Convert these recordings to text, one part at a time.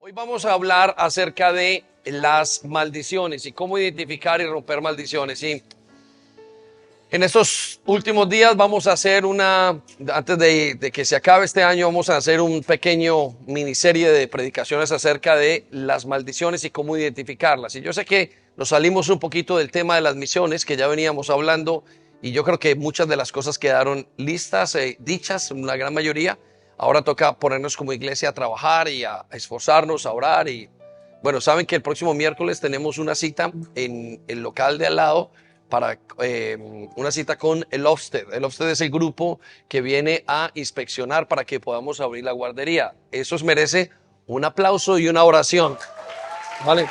Hoy vamos a hablar acerca de las maldiciones y cómo identificar y romper maldiciones. Y en estos últimos días vamos a hacer antes de que se acabe este año, vamos a hacer un pequeño miniserie de predicaciones acerca de las maldiciones y cómo identificarlas. Y yo sé que nos salimos un poquito del tema de las misiones que ya veníamos hablando, y yo creo que muchas de las cosas quedaron listas, dichas, la gran mayoría. Ahora toca ponernos como iglesia a trabajar y a esforzarnos, a orar. Y bueno, saben que el próximo miércoles tenemos una cita en el local de al lado para una cita con el Ofsted. El Ofsted es el grupo que viene a inspeccionar para que podamos abrir la guardería. Eso merece un aplauso y una oración. ¿Vale?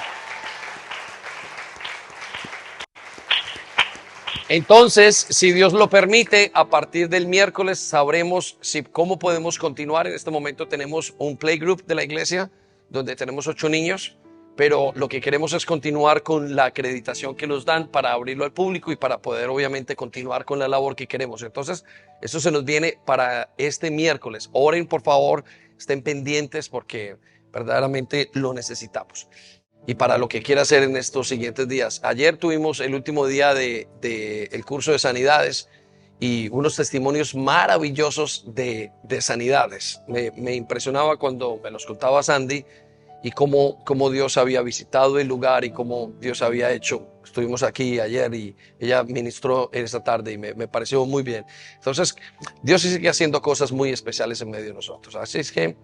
Entonces, si Dios lo permite, a partir del miércoles sabremos cómo podemos continuar. En este momento tenemos un playgroup de la iglesia donde tenemos 8 niños, pero lo que queremos es continuar con la acreditación que nos dan para abrirlo al público y para poder obviamente continuar con la labor que queremos. Entonces, eso se nos viene para este miércoles. Oren, por favor, estén pendientes porque verdaderamente lo necesitamos. Y para lo que quiera hacer en estos siguientes días. Ayer tuvimos el último día el curso de sanidades y unos testimonios maravillosos de sanidades. Me impresionaba cuando me los contaba Sandy y cómo Dios había visitado el lugar y cómo Dios había hecho. Estuvimos aquí ayer y ella ministró en esta tarde y me pareció muy bien. Entonces, Dios sigue haciendo cosas muy especiales en medio de nosotros. Así es que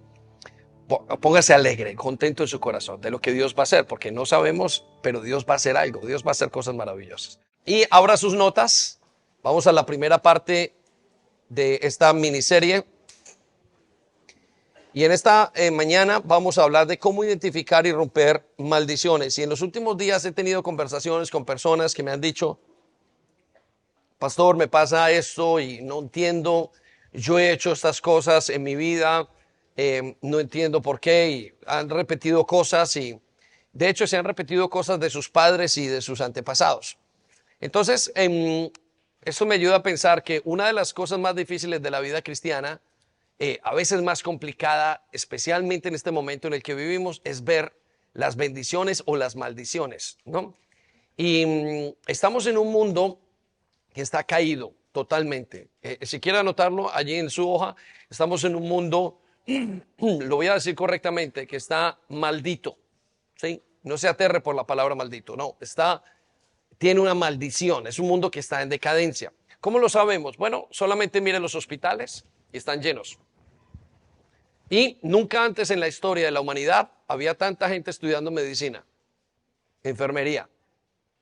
póngase alegre, contento en su corazón de lo que Dios va a hacer, porque no sabemos, pero Dios va a hacer algo, Dios va a hacer cosas maravillosas. Y abra sus notas, vamos a la primera parte de esta miniserie. Y en esta mañana vamos a hablar de cómo identificar y romper maldiciones. Y en los últimos días he tenido conversaciones con personas que me han dicho: pastor, me pasa esto y no entiendo, yo he hecho estas cosas en mi vida, no entiendo por qué, y han repetido cosas, y de hecho se han repetido cosas de sus padres y de sus antepasados. Entonces, eso me ayuda a pensar que una de las cosas más difíciles de la vida cristiana, a veces más complicada, especialmente en este momento en el que vivimos, es ver las bendiciones o las maldiciones, ¿no? Y estamos en un mundo que está caído totalmente. Si quiere anotarlo allí en su hoja, estamos en un mundo, lo voy a decir correctamente, que está maldito. ¿Sí? No se aterre por la palabra maldito, no, tiene una maldición, es un mundo que está en decadencia. ¿Cómo lo sabemos? Bueno, solamente miren los hospitales y están llenos. Y nunca antes en la historia de la humanidad había tanta gente estudiando medicina, enfermería.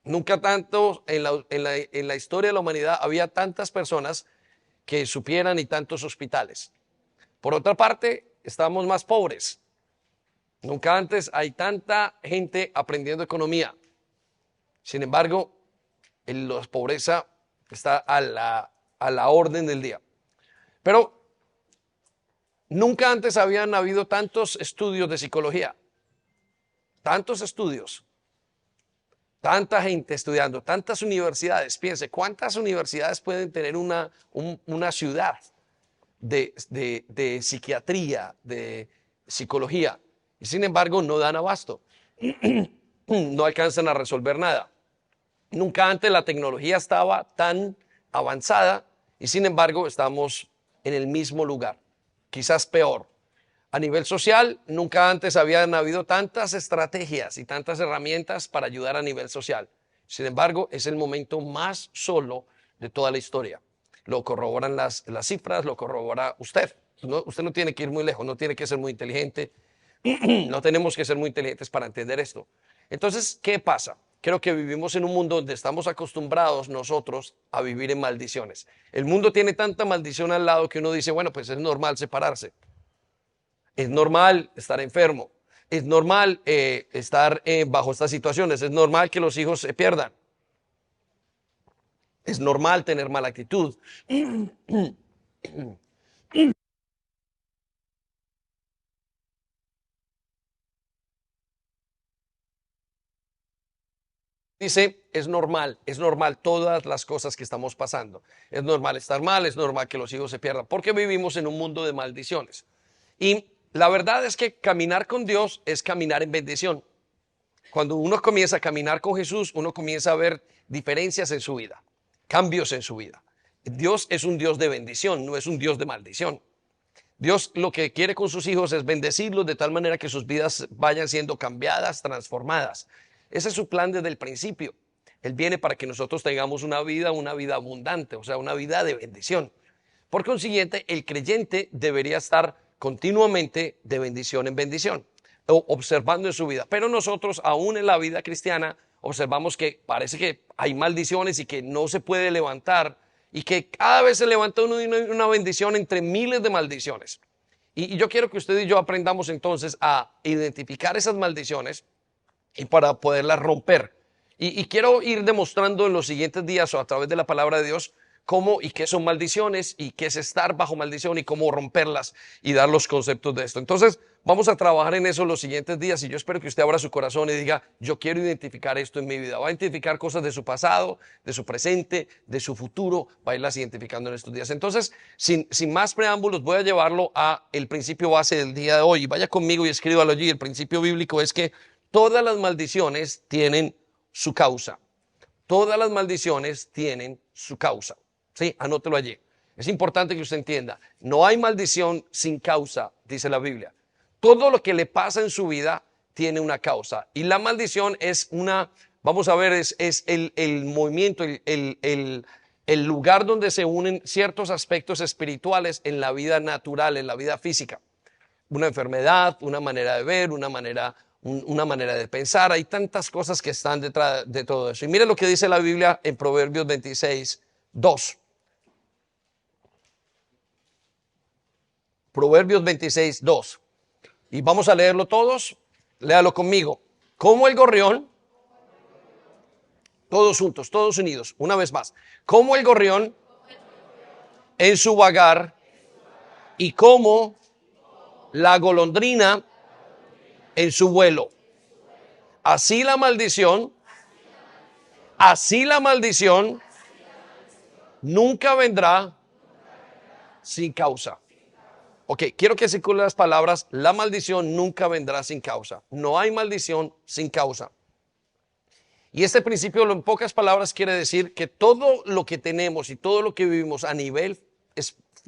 Nunca tanto en la historia de la humanidad había tantas personas que supieran y tantos hospitales. Por otra parte, estamos más pobres. Nunca antes hay tanta gente aprendiendo economía. Sin embargo, la pobreza está a la orden del día. Pero nunca antes habían habido tantos estudios de psicología. Tantos estudios. Tanta gente estudiando, tantas universidades. Piense, ¿cuántas universidades pueden tener una ciudad de psiquiatría, de psicología? Y sin embargo, no dan abasto. No alcanzan a resolver nada. Nunca antes la tecnología estaba tan avanzada y sin embargo estamos en el mismo lugar, quizás peor. A nivel social, nunca antes habían habido tantas estrategias y tantas herramientas para ayudar a nivel social. Sin embargo, es el momento más solo de toda la historia. Lo corroboran las cifras, lo corrobora usted. Usted no tiene que ir muy lejos, no tiene que ser muy inteligente. No tenemos que ser muy inteligentes para entender esto. Entonces, ¿qué pasa? Creo que vivimos en un mundo donde estamos acostumbrados nosotros a vivir en maldiciones. El mundo tiene tanta maldición al lado que uno dice, bueno, pues es normal separarse. Es normal estar enfermo, es normal estar bajo estas situaciones, es normal que los hijos se pierdan, es normal tener mala actitud. Dice, es normal todas las cosas que estamos pasando. Es normal estar mal, es normal que los hijos se pierdan, porque vivimos en un mundo de maldiciones. Y la verdad es que caminar con Dios es caminar en bendición. Cuando uno comienza a caminar con Jesús, uno comienza a ver diferencias en su vida, cambios en su vida. Dios es un Dios de bendición, no es un Dios de maldición. Dios lo que quiere con sus hijos es bendecirlos de tal manera que sus vidas vayan siendo cambiadas, transformadas. Ese es su plan desde el principio. Él viene para que nosotros tengamos una vida abundante, o sea, una vida de bendición. Por consiguiente, el creyente debería estar continuamente de bendición en bendición, observando en su vida. Pero nosotros, aún en la vida cristiana, observamos que parece que hay maldiciones y que no se puede levantar, y que cada vez se levanta una bendición entre miles de maldiciones. Y yo quiero que usted y yo aprendamos entonces a identificar esas maldiciones y para poderlas romper. Y quiero ir demostrando en los siguientes días o a través de la palabra de Dios cómo y qué son maldiciones y qué es estar bajo maldición y cómo romperlas y dar los conceptos de esto. Entonces vamos a trabajar en eso los siguientes días y yo espero que usted abra su corazón y diga, yo quiero identificar esto en mi vida. Va a identificar cosas de su pasado, de su presente, de su futuro, va a irlas identificando en estos días. Entonces, sin más preámbulos, voy a llevarlo a el principio base del día de hoy. Vaya conmigo y escríbalo allí. El principio bíblico es que todas las maldiciones tienen su causa. Todas las maldiciones tienen su causa. Sí, anótelo allí. Es importante que usted entienda, no hay maldición sin causa, dice la Biblia. Todo lo que le pasa en su vida tiene una causa. Y la maldición es vamos a ver, es el movimiento, el lugar donde se unen ciertos aspectos espirituales en la vida natural, en la vida física. Una enfermedad, una manera de ver, una manera de pensar. Hay tantas cosas que están detrás de todo eso. Y mire lo que dice la Biblia en Proverbios 26:2. Proverbios 26:2. Y vamos a leerlo todos. Léalo conmigo. Como el gorrión, todos juntos, todos unidos, una vez más. Como el gorrión en su vagar y como la golondrina en su vuelo. Así la maldición nunca vendrá sin causa. Ok, quiero que circulen las palabras, la maldición nunca vendrá sin causa. No hay maldición sin causa. Y este principio, en pocas palabras, quiere decir que todo lo que tenemos y todo lo que vivimos a nivel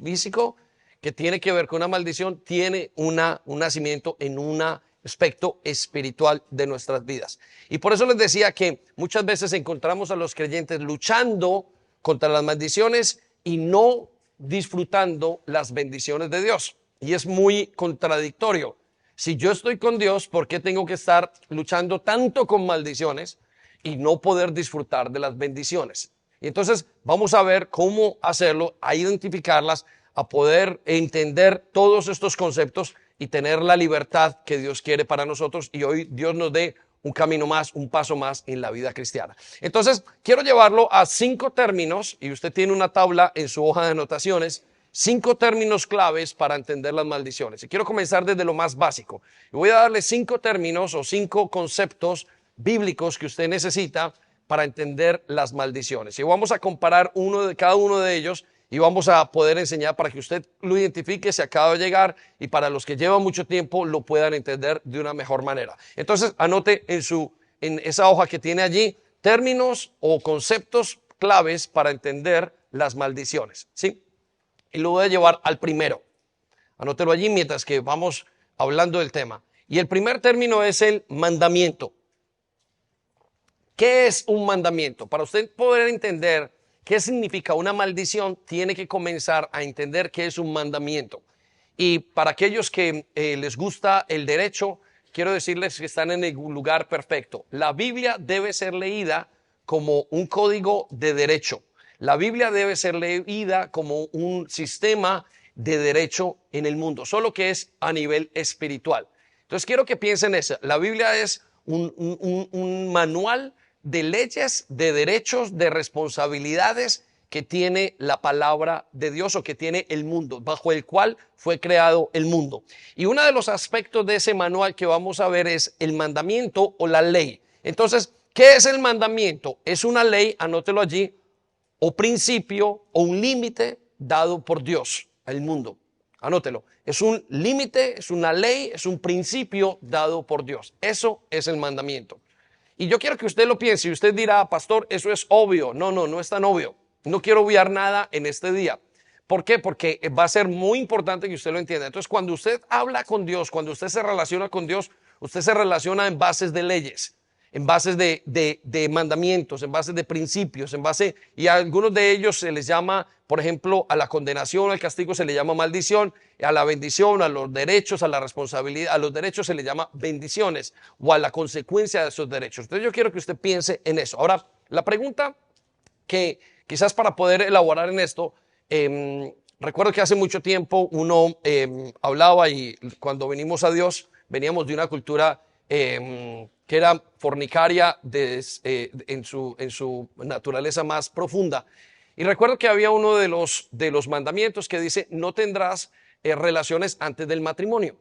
físico, que tiene que ver con una maldición, tiene un nacimiento en un aspecto espiritual de nuestras vidas. Y por eso les decía que muchas veces encontramos a los creyentes luchando contra las maldiciones y no disfrutando las bendiciones de Dios. Y es muy contradictorio. Si yo estoy con Dios, ¿por qué tengo que estar luchando tanto con maldiciones y no poder disfrutar de las bendiciones? Y entonces vamos a ver cómo hacerlo, a identificarlas, a poder entender todos estos conceptos y tener la libertad que Dios quiere para nosotros, y hoy Dios nos dé un camino más, un paso más en la vida cristiana. Entonces, quiero llevarlo a 5 términos, y usted tiene una tabla en su hoja de anotaciones, 5 términos claves para entender las maldiciones. Y quiero comenzar desde lo más básico. Y voy a darle 5 términos o 5 conceptos bíblicos que usted necesita para entender las maldiciones. Y vamos a comparar cada uno de ellos y vamos a poder enseñar para que usted lo identifique si acaba de llegar y para los que llevan mucho tiempo lo puedan entender de una mejor manera. Entonces, anote en esa hoja que tiene allí términos o conceptos claves para entender las maldiciones, ¿sí? Y lo voy a llevar al primero. Anótelo allí mientras que vamos hablando del tema. Y el primer término es el mandamiento. ¿Qué es un mandamiento? Para usted poder entender qué significa una maldición, tiene que comenzar a entender qué es un mandamiento. Y para aquellos que les gusta el derecho, quiero decirles que están en el lugar perfecto. La Biblia debe ser leída como un código de derecho. La Biblia debe ser leída como un sistema de derecho en el mundo, solo que es a nivel espiritual. Entonces quiero que piensen eso. La Biblia es un manual de leyes, de derechos, de responsabilidades que tiene la palabra de Dios o que tiene el mundo, bajo el cual fue creado el mundo. Y uno de los aspectos de ese manual que vamos a ver es el mandamiento o la ley. Entonces, ¿qué es el mandamiento? Es una ley, anótelo allí, o principio o un límite dado por Dios al mundo. Anótelo. Es un límite, es una ley, es un principio dado por Dios. Eso es el mandamiento. Y yo quiero que usted lo piense y usted dirá, pastor, eso es obvio. No, no, no es tan obvio. No quiero obviar nada en este día. ¿Por qué? Porque va a ser muy importante que usted lo entienda. Entonces, cuando usted habla con Dios, cuando usted se relaciona con Dios, usted se relaciona en bases de leyes, en bases de mandamientos, en bases de principios, y a algunos de ellos se les llama, por ejemplo, a la condenación, al castigo se le llama maldición, a la bendición, a los derechos, a la responsabilidad, a los derechos se le llama bendiciones, o a la consecuencia de esos derechos. Entonces yo quiero que usted piense en eso. Ahora, la pregunta que quizás para poder elaborar en esto, recuerdo que hace mucho tiempo uno hablaba, y cuando venimos a Dios, veníamos de una cultura que era fornicaria en su naturaleza más profunda. Y recuerdo que había uno de los mandamientos que dice, no tendrás relaciones antes del matrimonio.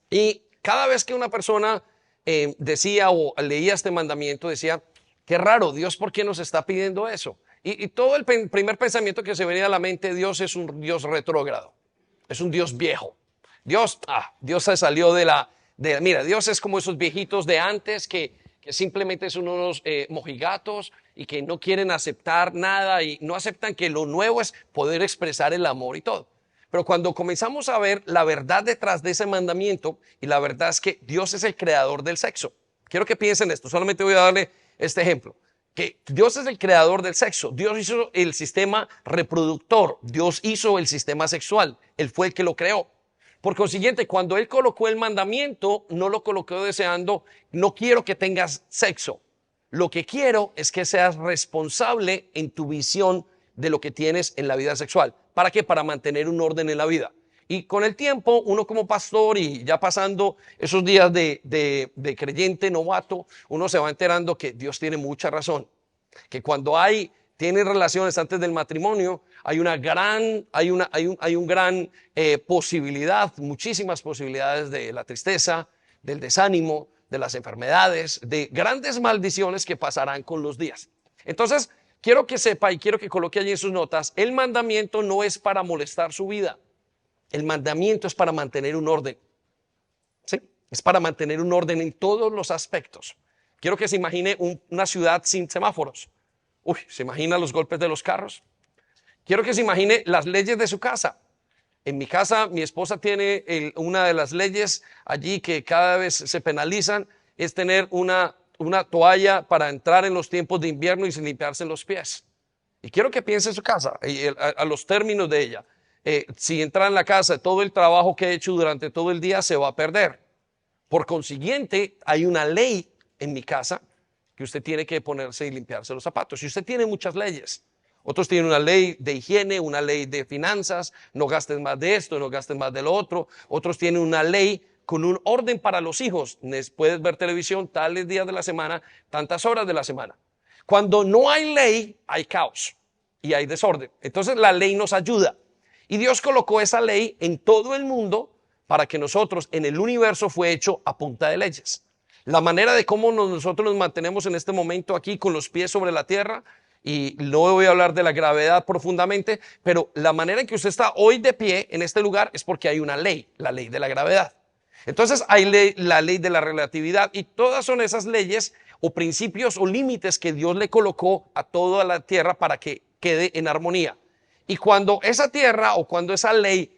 Y cada vez que una persona decía o leía este mandamiento, decía, qué raro, Dios, ¿por qué nos está pidiendo eso? Y todo el primer pensamiento que se venía a la mente, Dios es un Dios retrógrado, es un Dios viejo. Dios se salió mira, Dios es como esos viejitos de antes que simplemente son unos mojigatos y que no quieren aceptar nada y no aceptan que lo nuevo es poder expresar el amor y todo. Pero cuando comenzamos a ver la verdad detrás de ese mandamiento, y la verdad es que Dios es el creador del sexo. Quiero que piensen esto, solamente voy a darle este ejemplo. Que Dios es el creador del sexo. Dios hizo el sistema reproductor. Dios hizo el sistema sexual. Él fue el que lo creó. Por consiguiente, cuando Él colocó el mandamiento, no lo colocó deseando, no quiero que tengas sexo. Lo que quiero es que seas responsable en tu visión de lo que tienes en la vida sexual. ¿Para qué? Para mantener un orden en la vida. Y con el tiempo, uno como pastor y ya pasando esos días de creyente novato, uno se va enterando que Dios tiene mucha razón. Que cuando tiene relaciones antes del matrimonio, hay una gran posibilidad, muchísimas posibilidades de la tristeza, del desánimo, de las enfermedades, de grandes maldiciones que pasarán con los días. Entonces, quiero que sepa y quiero que coloque allí en sus notas, el mandamiento no es para molestar su vida. El mandamiento es para mantener un orden. ¿Sí? Es para mantener un orden en todos los aspectos. Quiero que se imagine una ciudad sin semáforos. ¿Se imagina los golpes de los carros? Quiero que se imagine las leyes de su casa. En mi casa, mi esposa tiene una de las leyes allí que cada vez se penalizan, es tener una toalla para entrar en los tiempos de invierno y sin limpiarse los pies. Y quiero que piense en su casa, a los términos de ella. Si entra en la casa, todo el trabajo que he hecho durante todo el día se va a perder. Por consiguiente, hay una ley en mi casa que usted tiene que ponerse y limpiarse los zapatos. Y usted tiene muchas leyes. Otros tienen una ley de higiene, una ley de finanzas, no gastes más de esto, no gastes más de lo otro. Otros tienen una ley con un orden para los hijos. Puedes ver televisión tales días de la semana, tantas horas de la semana. Cuando no hay ley, hay caos y hay desorden. Entonces la ley nos ayuda. Y Dios colocó esa ley en todo el mundo para que nosotros, en el universo fue hecho a punta de leyes. La manera de cómo nosotros nos mantenemos en este momento aquí con los pies sobre la tierra, y no voy a hablar de la gravedad profundamente, pero la manera en que usted está hoy de pie en este lugar es porque hay una ley, la ley de la gravedad. Entonces hay la ley de la relatividad, y todas son esas leyes o principios o límites que Dios le colocó a toda la tierra para que quede en armonía. Y cuando esa tierra o cuando esa ley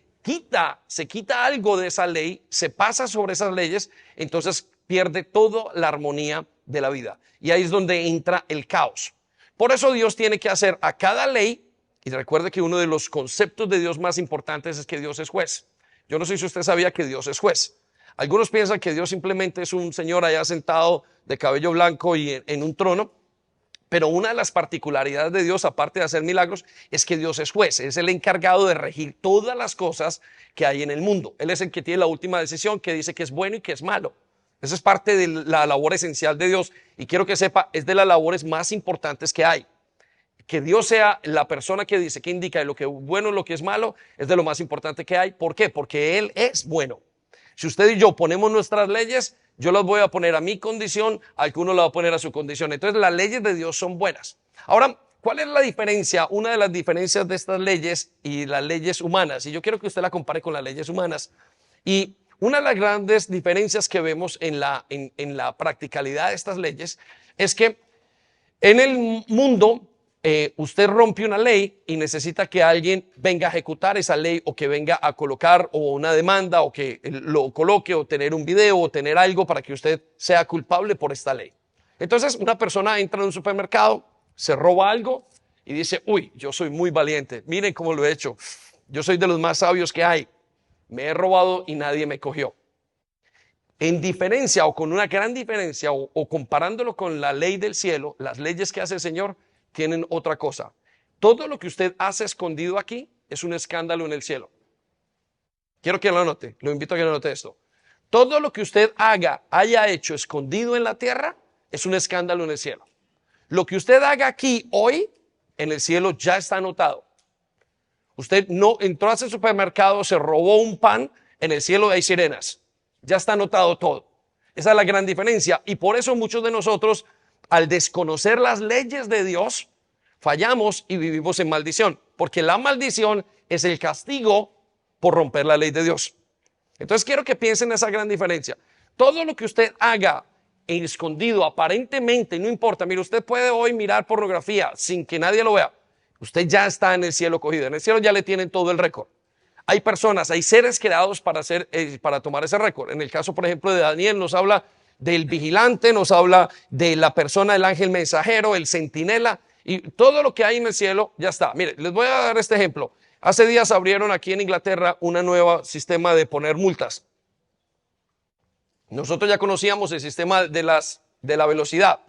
se quita algo de esa ley, se pasa sobre esas leyes, entonces pierde toda la armonía de la vida. Y ahí es donde entra el caos. Por eso Dios tiene que hacer a cada ley, y recuerde que uno de los conceptos de Dios más importantes es que Dios es juez. Yo no sé si usted sabía que Dios es juez. Algunos piensan que Dios simplemente es un señor allá sentado de cabello blanco y en un trono. Pero una de las particularidades de Dios, aparte de hacer milagros, es que Dios es juez. Es el encargado de regir todas las cosas que hay en el mundo. Él es el que tiene la última decisión, que dice que es bueno y que es malo. Esa es parte de la labor esencial de Dios. Y quiero que sepa, es de las labores más importantes que hay. Que Dios sea la persona que dice, que indica lo que es bueno y lo que es malo, es de lo más importante que hay. ¿Por qué? Porque Él es bueno. Si usted y yo ponemos nuestras leyes, yo las voy a poner a mi condición, alguno las va a poner a su condición. Entonces las leyes de Dios son buenas. Ahora, ¿cuál es la diferencia? Una de las diferencias de estas leyes y las leyes humanas, y yo quiero que usted la compare con las leyes humanas. Y una de las grandes diferencias que vemos en la practicalidad de estas leyes es que en el mundo usted rompe una ley y necesita que alguien venga a ejecutar esa ley o que venga a colocar o una demanda o que lo coloque o tener un video o tener algo para que usted sea culpable por esta ley. Entonces una persona entra en un supermercado, se roba algo y dice, uy, yo soy muy valiente, miren cómo lo he hecho, yo soy de los más sabios que hay, me he robado y nadie me cogió. En diferencia o con una gran diferencia o comparándolo con la ley del cielo, las leyes que hace el Señor tienen otra cosa. Todo lo que usted hace escondido aquí es un escándalo en el cielo. Quiero que lo anote, lo invito a que lo anote esto. Todo lo que usted haya hecho escondido en la tierra es un escándalo en el cielo. Lo que usted haga aquí hoy en el cielo ya está anotado. Usted no entró a ese supermercado, se robó un pan, en el cielo hay sirenas. Ya está anotado todo. Esa es la gran diferencia. Y por eso muchos de nosotros, al desconocer las leyes de Dios, fallamos y vivimos en maldición. Porque la maldición es el castigo por romper la ley de Dios. Entonces quiero que piensen en esa gran diferencia. Todo lo que usted haga en escondido, aparentemente, no importa. Mire, usted puede hoy mirar pornografía sin que nadie lo vea. Usted ya está en el cielo cogido. En el cielo ya le tienen todo el récord. Hay personas, hay seres creados para tomar ese récord. En el caso, por ejemplo, de Daniel, nos habla del vigilante, nos habla de la persona, el ángel mensajero, el centinela, y todo lo que hay en el cielo ya está. Mire, les voy a dar este ejemplo. Hace días abrieron aquí en Inglaterra un nuevo sistema de poner multas. Nosotros ya conocíamos el sistema de la velocidad.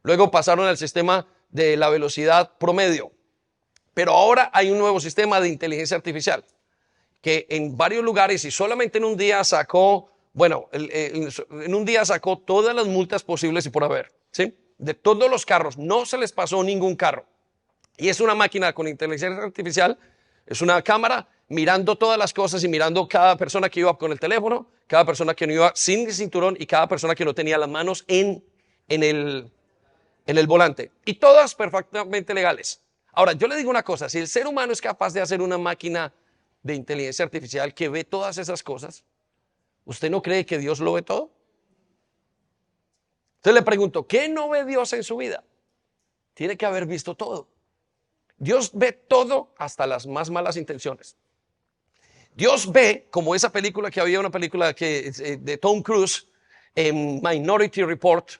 Luego pasaron al sistema de la velocidad promedio. Pero ahora hay un nuevo sistema de inteligencia artificial que en varios lugares y solamente en un día sacó, en un día sacó todas las multas posibles y por haber, ¿sí? De todos los carros, no se les pasó ningún carro. Y es una máquina con inteligencia artificial, es una cámara mirando todas las cosas y mirando cada persona que iba con el teléfono, cada persona que no iba sin el cinturón y cada persona que no tenía las manos en el volante. Y todas perfectamente legales. Ahora, yo le digo una cosa, si el ser humano es capaz de hacer una máquina de inteligencia artificial que ve todas esas cosas, ¿usted no cree que Dios lo ve todo? Entonces le pregunto, ¿qué no ve Dios en su vida? Tiene que haber visto todo. Dios ve todo hasta las más malas intenciones. Dios ve, como esa película que había, una película de Tom Cruise, en Minority Report,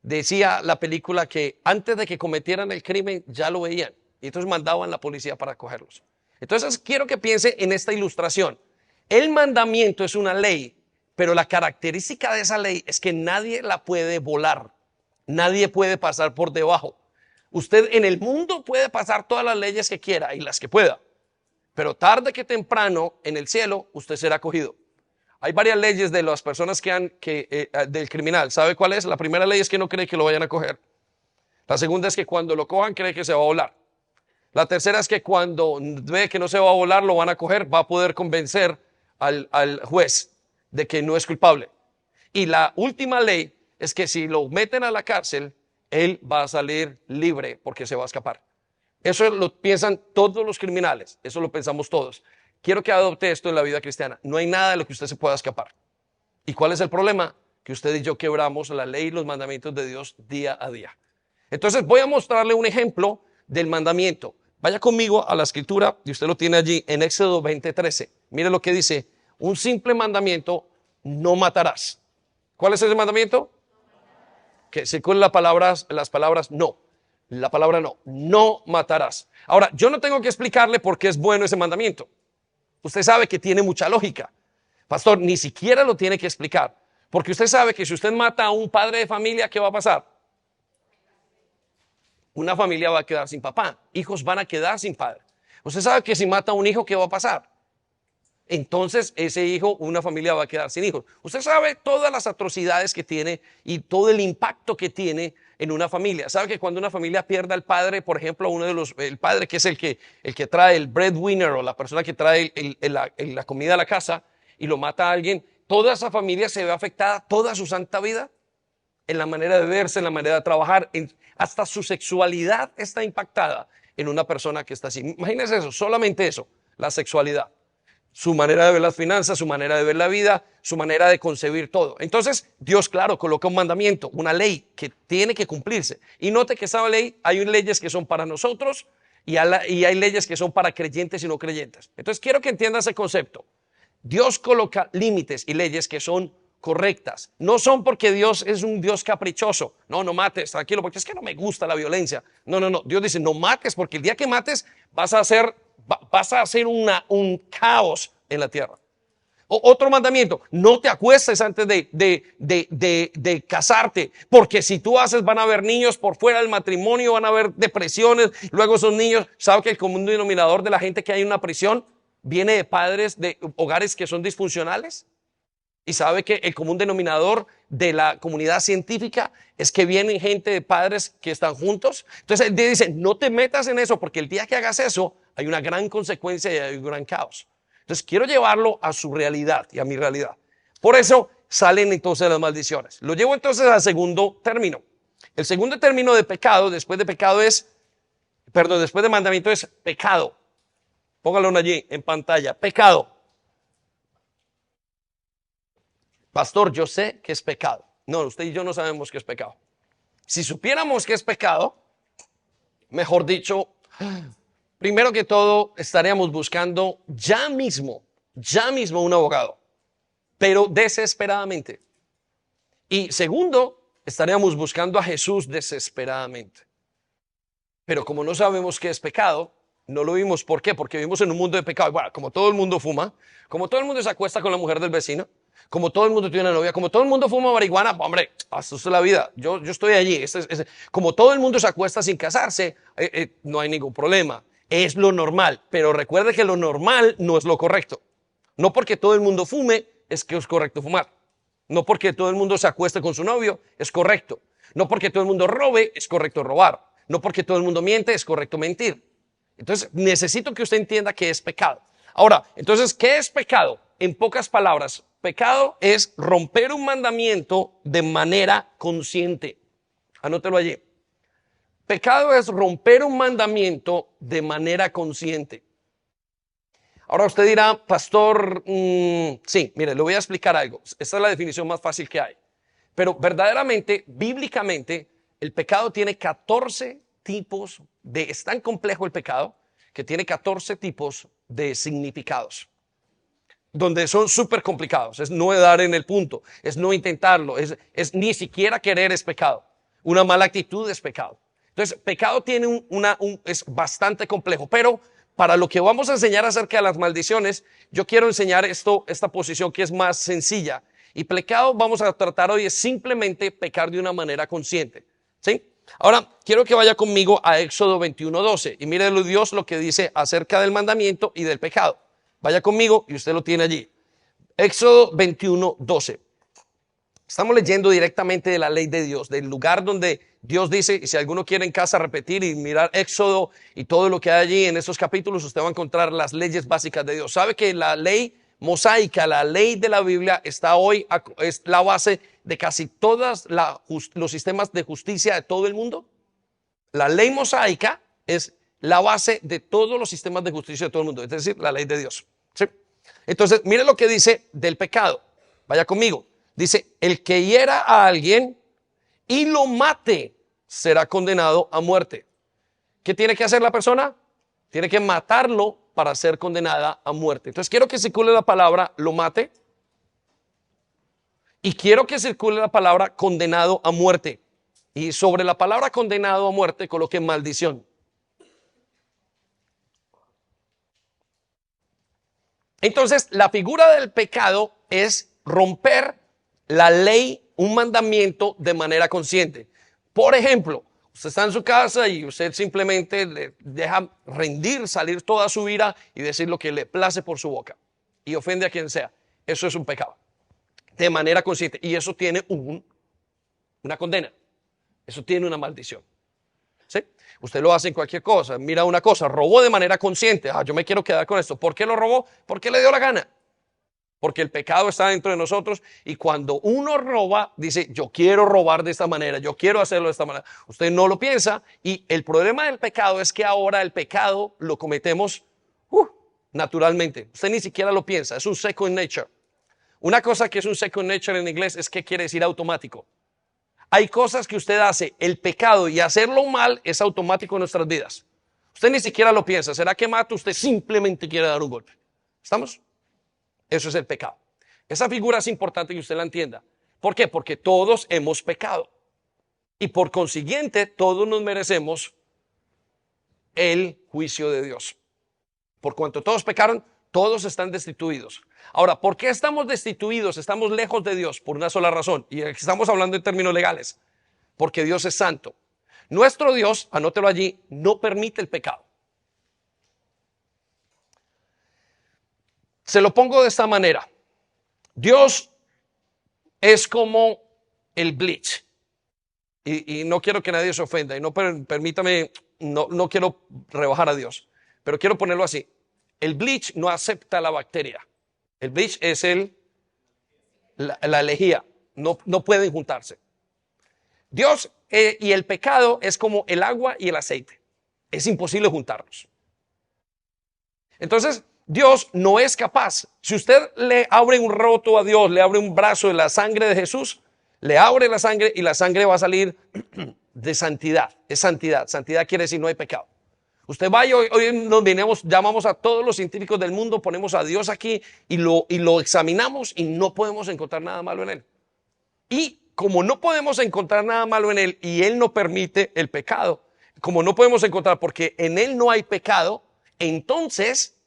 decía la película que antes de que cometieran el crimen ya lo veían y entonces mandaban la policía para cogerlos. Entonces quiero que piense en esta ilustración. El mandamiento es una ley, pero la característica de esa ley es que nadie la puede volar, nadie puede pasar por debajo. Usted en el mundo puede pasar todas las leyes que quiera y las que pueda, pero tarde que temprano en el cielo usted será cogido. Hay varias leyes de las personas del criminal. ¿Sabe cuál es? La primera ley es que no cree que lo vayan a coger. La segunda es que cuando lo cojan cree que se va a volar. La tercera es que cuando ve que no se va a volar, lo van a coger, va a poder convencer al juez de que no es culpable. Y la última ley es que si lo meten a la cárcel, él va a salir libre porque se va a escapar. Eso lo piensan todos los criminales, eso lo pensamos todos. Quiero que adopte esto en la vida cristiana. No hay nada de lo que usted se pueda escapar. ¿Y cuál es el problema? Que usted y yo quebramos la ley y los mandamientos de Dios día a día. Entonces voy a mostrarle un ejemplo del mandamiento. Vaya conmigo a la escritura y usted lo tiene allí en Éxodo 20:13. Mire lo que dice, un simple mandamiento, no matarás. ¿Cuál es ese mandamiento? Que se con las palabras no. La palabra no matarás. Ahora, yo no tengo que explicarle por qué es bueno ese mandamiento. Usted sabe que tiene mucha lógica. Pastor, ni siquiera lo tiene que explicar. Porque usted sabe que si usted mata a un padre de familia, ¿qué va a pasar? Una familia va a quedar sin papá. Hijos van a quedar sin padre. Usted sabe que si mata a un hijo, ¿qué va a pasar? Entonces ese hijo, una familia va a quedar sin hijos. Usted sabe todas las atrocidades que tiene y todo el impacto que tiene en una familia. Sabe que cuando una familia pierde al padre, por ejemplo, el padre que es el que trae el breadwinner o la persona que trae la comida a la casa y lo mata a alguien, toda esa familia se ve afectada toda su santa vida. en la manera de verse, en la manera de trabajar, hasta su sexualidad está impactada en una persona que está así. Imagínense eso, solamente eso, la sexualidad. Su manera de ver las finanzas, su manera de ver la vida, su manera de concebir todo. Entonces, Dios, claro, coloca un mandamiento, una ley que tiene que cumplirse. Y note que esa ley, hay leyes que son para nosotros y hay leyes que son para creyentes y no creyentes. Entonces, quiero que entiendas ese concepto. Dios coloca límites y leyes que son correctas. No son porque Dios es un Dios caprichoso. No, no mates, tranquilo, porque es que no me gusta la violencia. No, no, no. Dios dice, no mates, porque el día que mates vas a hacer un caos en la tierra. Otro mandamiento, no te acuestes antes de casarte, porque si tú haces van a haber niños por fuera del matrimonio, van a haber depresiones, luego esos niños, ¿sabe que el común denominador de la gente que hay en una prisión viene de padres de hogares que son disfuncionales? Y sabe que el común denominador de la comunidad científica es que vienen gente de padres que están juntos. Entonces él dice, no te metas en eso, porque el día que hagas eso hay una gran consecuencia y hay un gran caos. Entonces quiero llevarlo a su realidad y a mi realidad. Por eso salen entonces las maldiciones. Lo llevo entonces al segundo término. El segundo término de pecado, después de mandamiento es pecado. Póngalo allí en pantalla, pecado. Pastor, yo sé que es pecado. No, usted y yo no sabemos que es pecado. Si supiéramos que es pecado, mejor dicho, primero que todo estaríamos buscando ya mismo un abogado, pero desesperadamente. Y segundo, estaríamos buscando a Jesús desesperadamente. Pero como no sabemos qué es pecado, no lo vimos. ¿Por qué? Porque vivimos en un mundo de pecado. Bueno, como todo el mundo fuma, como todo el mundo se acuesta con la mujer del vecino, como todo el mundo tiene una novia, como todo el mundo fuma marihuana, hombre, esto es la vida. Yo estoy allí. Como todo el mundo se acuesta sin casarse, no hay ningún problema. Es lo normal. Pero recuerde que lo normal no es lo correcto. No porque todo el mundo fume es que es correcto fumar. No porque todo el mundo se acueste con su novio es correcto. No porque todo el mundo robe es correcto robar. No porque todo el mundo miente es correcto mentir. Entonces necesito que usted entienda que es pecado. Ahora, entonces, ¿qué es pecado? En pocas palabras, pecado es romper un mandamiento de manera consciente. Anótelo allí. Pecado es romper un mandamiento de manera consciente. Ahora usted dirá, pastor, sí, mire, le voy a explicar algo. Esta es la definición más fácil que hay. Pero verdaderamente, bíblicamente, el pecado tiene 14 tipos es tan complejo el pecado que tiene 14 tipos de significados, donde son súper complicados. Es no dar en el punto, es no intentarlo, es ni siquiera querer es pecado. Una mala actitud es pecado. Entonces, pecado tiene es bastante complejo, pero para lo que vamos a enseñar acerca de las maldiciones, yo quiero enseñar esta posición que es más sencilla. Y pecado vamos a tratar hoy es simplemente pecar de una manera consciente. ¿Sí? Ahora, quiero que vaya conmigo a Éxodo 21:12 y mire Dios lo que dice acerca del mandamiento y del pecado. Vaya conmigo y usted lo tiene allí. Éxodo 21:12. Estamos leyendo directamente de la ley de Dios, del lugar donde Dios dice, y si alguno quiere en casa repetir y mirar Éxodo y todo lo que hay allí en estos capítulos, usted va a encontrar las leyes básicas de Dios. ¿Sabe que la ley mosaica, la ley de la Biblia está hoy, es la base de casi todos los sistemas de justicia de todo el mundo? La ley mosaica es la base de todos los sistemas de justicia de todo el mundo, es decir, la ley de Dios. ¿Sí? Entonces, mire lo que dice del pecado. Vaya conmigo. Dice, el que hiera a alguien y lo mate será condenado a muerte. ¿Qué tiene que hacer la persona? Tiene que matarlo para ser condenada a muerte. Entonces quiero que circule la palabra lo mate y quiero que circule la palabra condenado a muerte. Y sobre la palabra condenado a muerte coloque maldición. Entonces la figura del pecado es romper la ley, un mandamiento de manera consciente. Por ejemplo, usted está en su casa y usted simplemente le deja salir toda su ira y decir lo que le place por su boca y ofende a quien sea. Eso es un pecado de manera consciente y eso tiene una condena. Eso tiene una maldición. ¿Sí? Usted lo hace en cualquier cosa. Mira una cosa, robó de manera consciente. Yo me quiero quedar con esto. ¿Por qué lo robó? Porque le dio la gana. porque el pecado está dentro de nosotros y cuando uno roba, dice, yo quiero robar de esta manera, yo quiero hacerlo de esta manera. Usted no lo piensa y el problema del pecado es que ahora el pecado lo cometemos naturalmente. Usted ni siquiera lo piensa, es un second nature. Una cosa que es un second nature en inglés es que quiere decir automático. Hay cosas que usted hace, el pecado y hacerlo mal es automático en nuestras vidas. Usted ni siquiera lo piensa. ¿Será que mata? Usted simplemente quiere dar un golpe. ¿Estamos? Eso es el pecado. Esa figura es importante que usted la entienda. ¿Por qué? Porque todos hemos pecado. Y por consiguiente, todos nos merecemos el juicio de Dios. Por cuanto todos pecaron, todos están destituidos. Ahora, ¿por qué estamos destituidos? Estamos lejos de Dios por una sola razón. Y estamos hablando en términos legales. Porque Dios es santo. Nuestro Dios, anótelo allí, no permite el pecado. Se lo pongo de esta manera. Dios es como el bleach. Y no quiero que nadie se ofenda. Y no permítame, no quiero rebajar a Dios. Pero quiero ponerlo así. El bleach no acepta la bacteria. El bleach es la lejía. No pueden juntarse. Dios y el pecado es como el agua y el aceite. Es imposible juntarlos. Entonces, Dios no es capaz. Si usted le abre un roto a Dios, le abre un brazo de la sangre de Jesús, le abre la sangre y la sangre va a salir de santidad. Es santidad. Santidad quiere decir no hay pecado. Usted va y hoy nos llamamos a todos los científicos del mundo, ponemos a Dios aquí y lo examinamos y no podemos encontrar nada malo en él. Y como no podemos encontrar nada malo en él y él no permite el pecado, como no podemos encontrar porque en él no hay pecado, entonces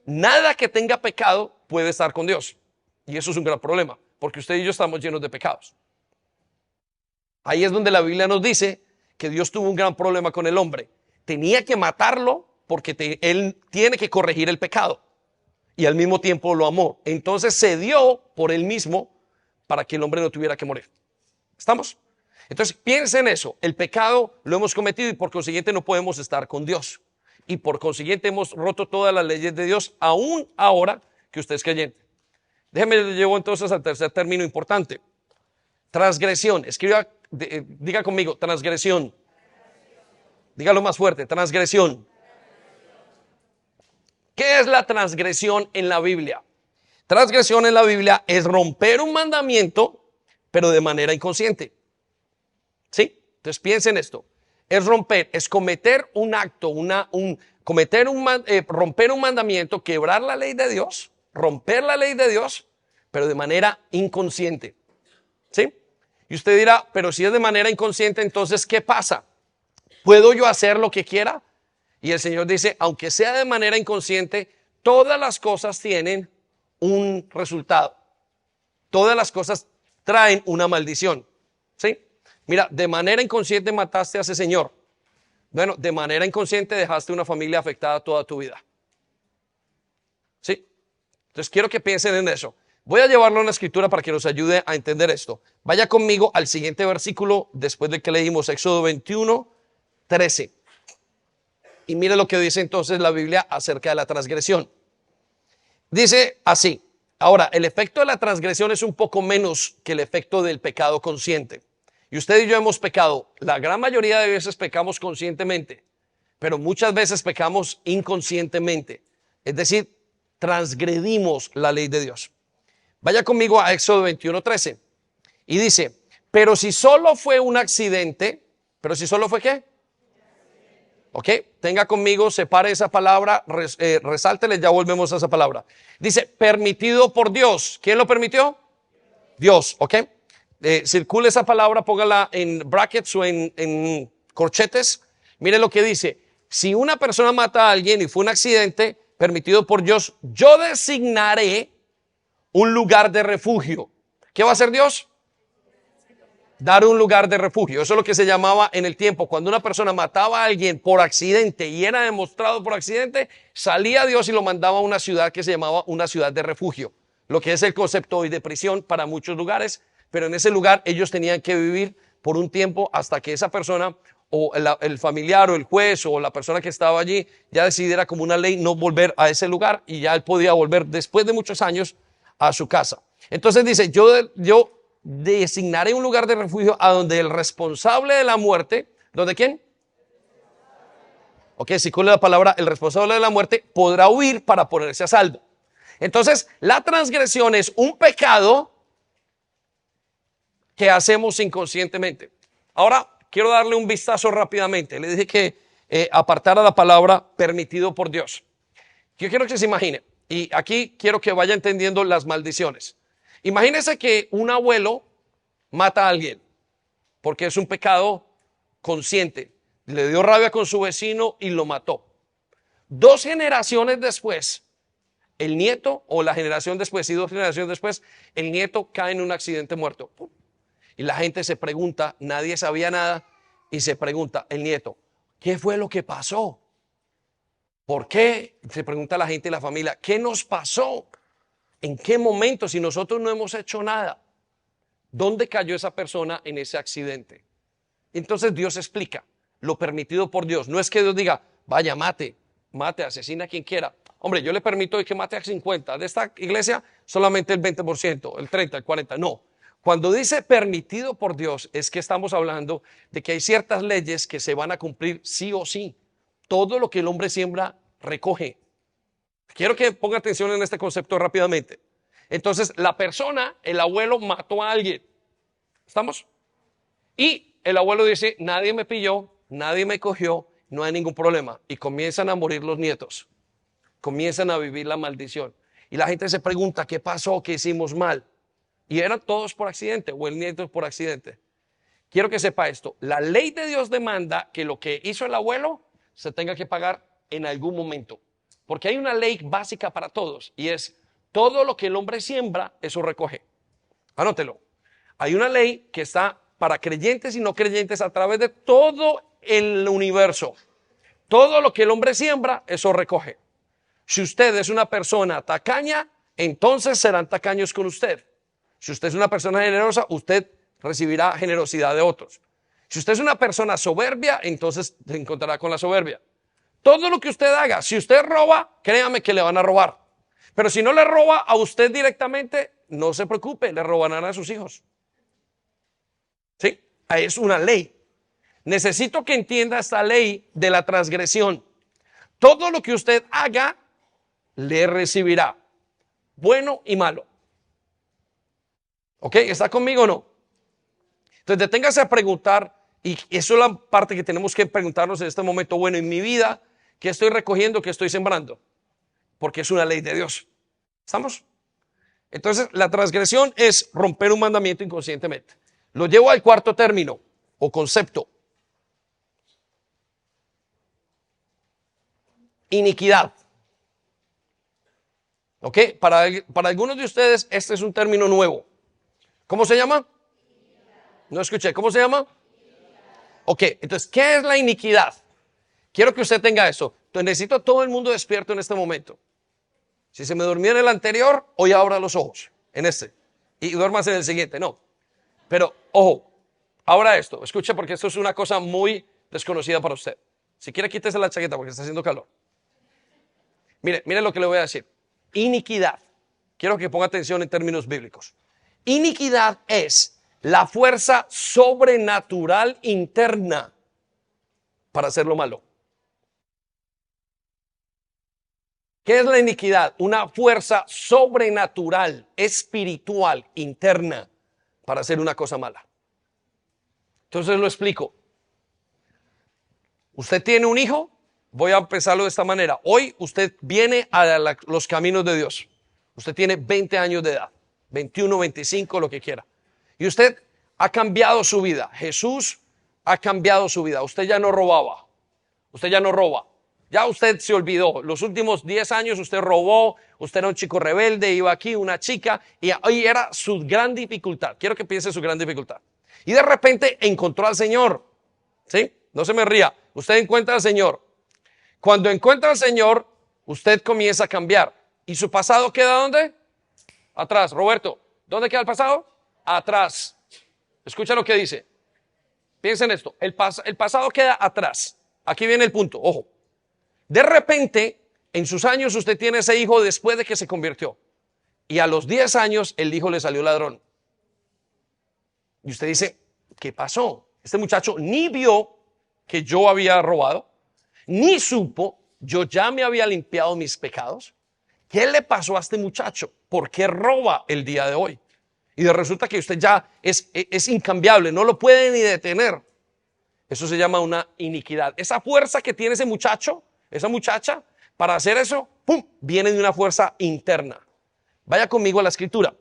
nada que tenga pecado puede estar con Dios. Y eso es un gran problema, porque usted y yo estamos llenos de pecados. Ahí es donde la Biblia nos dice que Dios tuvo un gran problema con el hombre. Tenía que matarlo porque él tiene que corregir el pecado. Y al mismo tiempo lo amó. Entonces se dio por él mismo para que el hombre no tuviera que morir. ¿Estamos? Entonces piensa en eso. El pecado lo hemos cometido y por consiguiente no podemos estar con Dios. Y por consiguiente hemos roto todas las leyes de Dios, aún ahora que usted es creyente. Déjeme, le llevo entonces al tercer término importante. Transgresión. Escriba, diga conmigo, transgresión. Dígalo más fuerte, transgresión. ¿Qué es la transgresión en la Biblia? Transgresión en la Biblia es romper un mandamiento, pero de manera inconsciente. ¿Sí? Entonces piensen esto. Es romper, es cometer un acto, romper un mandamiento, quebrar la ley de Dios, romper la ley de Dios, pero de manera inconsciente. ¿Sí? Y usted dirá, pero si es de manera inconsciente, entonces, ¿qué pasa? ¿Puedo yo hacer lo que quiera? Y el Señor dice, aunque sea de manera inconsciente, todas las cosas tienen un resultado. Todas las cosas traen una maldición. ¿Sí? Mira, de manera inconsciente mataste a ese señor. Bueno, de manera inconsciente dejaste una familia afectada toda tu vida. ¿Sí? Entonces quiero que piensen en eso. Voy a llevarlo a una escritura para que nos ayude a entender esto. Vaya conmigo al siguiente versículo después de que leímos Éxodo 21, 13. Y mire lo que dice entonces la Biblia acerca de la transgresión. Dice así. Ahora, el efecto de la transgresión es un poco menos que el efecto del pecado consciente. Y usted y yo hemos pecado. La gran mayoría de veces pecamos conscientemente, pero muchas veces pecamos inconscientemente. Es decir, transgredimos la ley de Dios. Vaya conmigo a Éxodo 21, 13. Y dice, pero si solo fue un accidente, ¿pero si solo fue qué? Ok, tenga conmigo, separe esa palabra, resáltele, ya volvemos a esa palabra. Dice, permitido por Dios. ¿Quién lo permitió? Dios, ok. Circule esa palabra, póngala en brackets o en corchetes. Mire lo que dice. Si una persona mata a alguien y fue un accidente permitido por Dios, yo designaré un lugar de refugio. ¿Qué va a hacer Dios? Dar un lugar de refugio. Eso es lo que se llamaba en el tiempo. Cuando una persona mataba a alguien por accidente y era demostrado por accidente, salía Dios y lo mandaba a una ciudad que se llamaba una ciudad de refugio. Lo que es el concepto hoy de prisión para muchos lugares. Pero en ese lugar ellos tenían que vivir por un tiempo hasta que esa persona o el familiar o el juez o la persona que estaba allí ya decidiera como una ley no volver a ese lugar y ya él podía volver después de muchos años a su casa. Entonces dice, yo designaré un lugar de refugio a donde el responsable de la muerte, ¿donde quién? Ok, si con la palabra, el responsable de la muerte podrá huir para ponerse a salvo. Entonces, la transgresión es un pecado que hacemos inconscientemente. Ahora, quiero darle un vistazo rápidamente. Le dije que apartara la palabra permitido por Dios. Yo quiero que se imagine, y aquí quiero que vaya entendiendo las maldiciones. Imagínese que un abuelo mata a alguien, porque es un pecado consciente. Le dio rabia con su vecino y lo mató. 2 generaciones después, el nieto, o la generación después, y 2 generaciones después, el nieto cae en un accidente muerto. Y la gente se pregunta, nadie sabía nada, y se pregunta el nieto, ¿qué fue lo que pasó? ¿Por qué? Se pregunta la gente y la familia, ¿qué nos pasó? ¿En qué momento? Si nosotros no hemos hecho nada. ¿Dónde cayó esa persona en ese accidente? Entonces Dios explica lo permitido por Dios. No es que Dios diga, vaya, mate, asesina a quien quiera. Hombre, yo le permito que mate a 50. De esta iglesia, solamente el 20%, el 30, el 40%. No. Cuando dice permitido por Dios, es que estamos hablando de que hay ciertas leyes que se van a cumplir sí o sí. Todo lo que el hombre siembra, recoge. Quiero que ponga atención en este concepto rápidamente. Entonces, la persona, el abuelo, mató a alguien. ¿Estamos? Y el abuelo dice, nadie me pilló, nadie me cogió, no hay ningún problema. Y comienzan a morir los nietos. Comienzan a vivir la maldición. Y la gente se pregunta, ¿qué pasó? ¿Qué hicimos mal? Y eran todos por accidente, o el nieto por accidente. Quiero que sepa esto. La ley de Dios demanda que lo que hizo el abuelo se tenga que pagar en algún momento. Porque hay una ley básica para todos, y es todo lo que el hombre siembra, eso recoge. Anótelo. Hay una ley que está para creyentes y no creyentes a través de todo el universo. Todo lo que el hombre siembra, eso recoge. Si usted es una persona tacaña, entonces serán tacaños con usted. Si usted es una persona generosa, usted recibirá generosidad de otros. Si usted es una persona soberbia, entonces se encontrará con la soberbia. Todo lo que usted haga, si usted roba, créame que le van a robar. Pero si no le roba a usted directamente, no se preocupe, le robarán a sus hijos. ¿Sí? Es una ley. Necesito que entienda esta ley de la transgresión. Todo lo que usted haga, le recibirá, bueno y malo. ¿Ok? ¿Está conmigo o no? Entonces deténgase a preguntar, y eso es la parte que tenemos que preguntarnos en este momento. Bueno, en mi vida, ¿qué estoy recogiendo, qué estoy sembrando? Porque es una ley de Dios. ¿Estamos? Entonces la transgresión es romper un mandamiento inconscientemente. Lo llevo al cuarto término o concepto. Iniquidad. ¿Ok? Para algunos de ustedes este es un término nuevo. ¿Cómo se llama? No escuché. ¿Cómo se llama? Ok, entonces, ¿qué es la iniquidad? Quiero que usted tenga eso. Entonces necesito a todo el mundo despierto en este momento. Si se me durmió en el anterior, hoy abra los ojos en este. Y duérmase en el siguiente. No. Pero, ojo, ahora esto. Escuche porque esto es una cosa muy desconocida para usted. Si quiere, quítese la chaqueta porque está haciendo calor. Mire lo que le voy a decir. Iniquidad. Quiero que ponga atención en términos bíblicos. Iniquidad es la fuerza sobrenatural interna para hacer lo malo. ¿Qué es la iniquidad? Una fuerza sobrenatural, espiritual, interna para hacer una cosa mala. Entonces lo explico. Usted tiene un hijo, voy a empezarlo de esta manera. Hoy usted viene a los caminos de Dios. Usted tiene 20 años de edad, 21, 25, lo que quiera. Y usted ha cambiado su vida. Jesús ha cambiado su vida. Usted ya no robaba. Usted ya no roba. Ya usted se olvidó. Los últimos 10 años usted robó. Usted era un chico rebelde. Iba aquí una chica. Y hoy era su gran dificultad. Quiero que piense en su gran dificultad. Y de repente encontró al Señor. ¿Sí? No se me ría. Usted encuentra al Señor. Cuando encuentra al Señor, usted comienza a cambiar. ¿Y su pasado queda dónde? Atrás. Roberto, ¿dónde queda el pasado? Atrás. Escucha lo que dice. Piensen en esto. El pasado queda atrás. Aquí viene el punto. Ojo. De repente, en sus años, usted tiene ese hijo después de que se convirtió. Y a los 10 años el hijo le salió ladrón. Y usted dice, ¿qué pasó? Este muchacho ni vio que yo había robado, ni supo, yo ya me había limpiado mis pecados. ¿Qué le pasó a este muchacho? ¿Por qué roba el día de hoy? Y resulta que usted ya es incambiable, no lo puede ni detener. Eso se llama una iniquidad. Esa fuerza que tiene ese muchacho, esa muchacha, para hacer eso, ¡pum!, viene de una fuerza interna. Vaya conmigo a la escritura.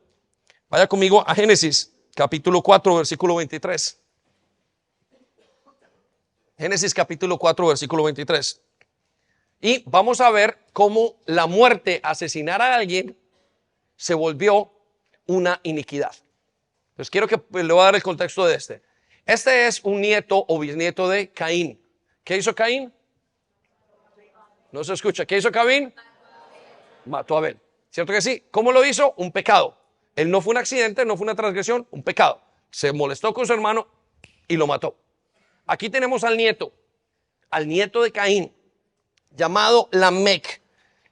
Vaya conmigo a Génesis, capítulo 4, versículo 23. Génesis capítulo 4, versículo 23. Y vamos a ver cómo la muerte, asesinar a alguien, se volvió una iniquidad. Pues quiero que le voy a dar el contexto de este. Este es un nieto o bisnieto de Caín. ¿Qué hizo Caín? No se escucha. ¿Qué hizo Caín? Mató a Abel. ¿Cierto que sí? ¿Cómo lo hizo? Un pecado. Él no fue un accidente, no fue una transgresión, un pecado. Se molestó con su hermano y lo mató. Aquí tenemos al nieto de Caín, llamado Lamec,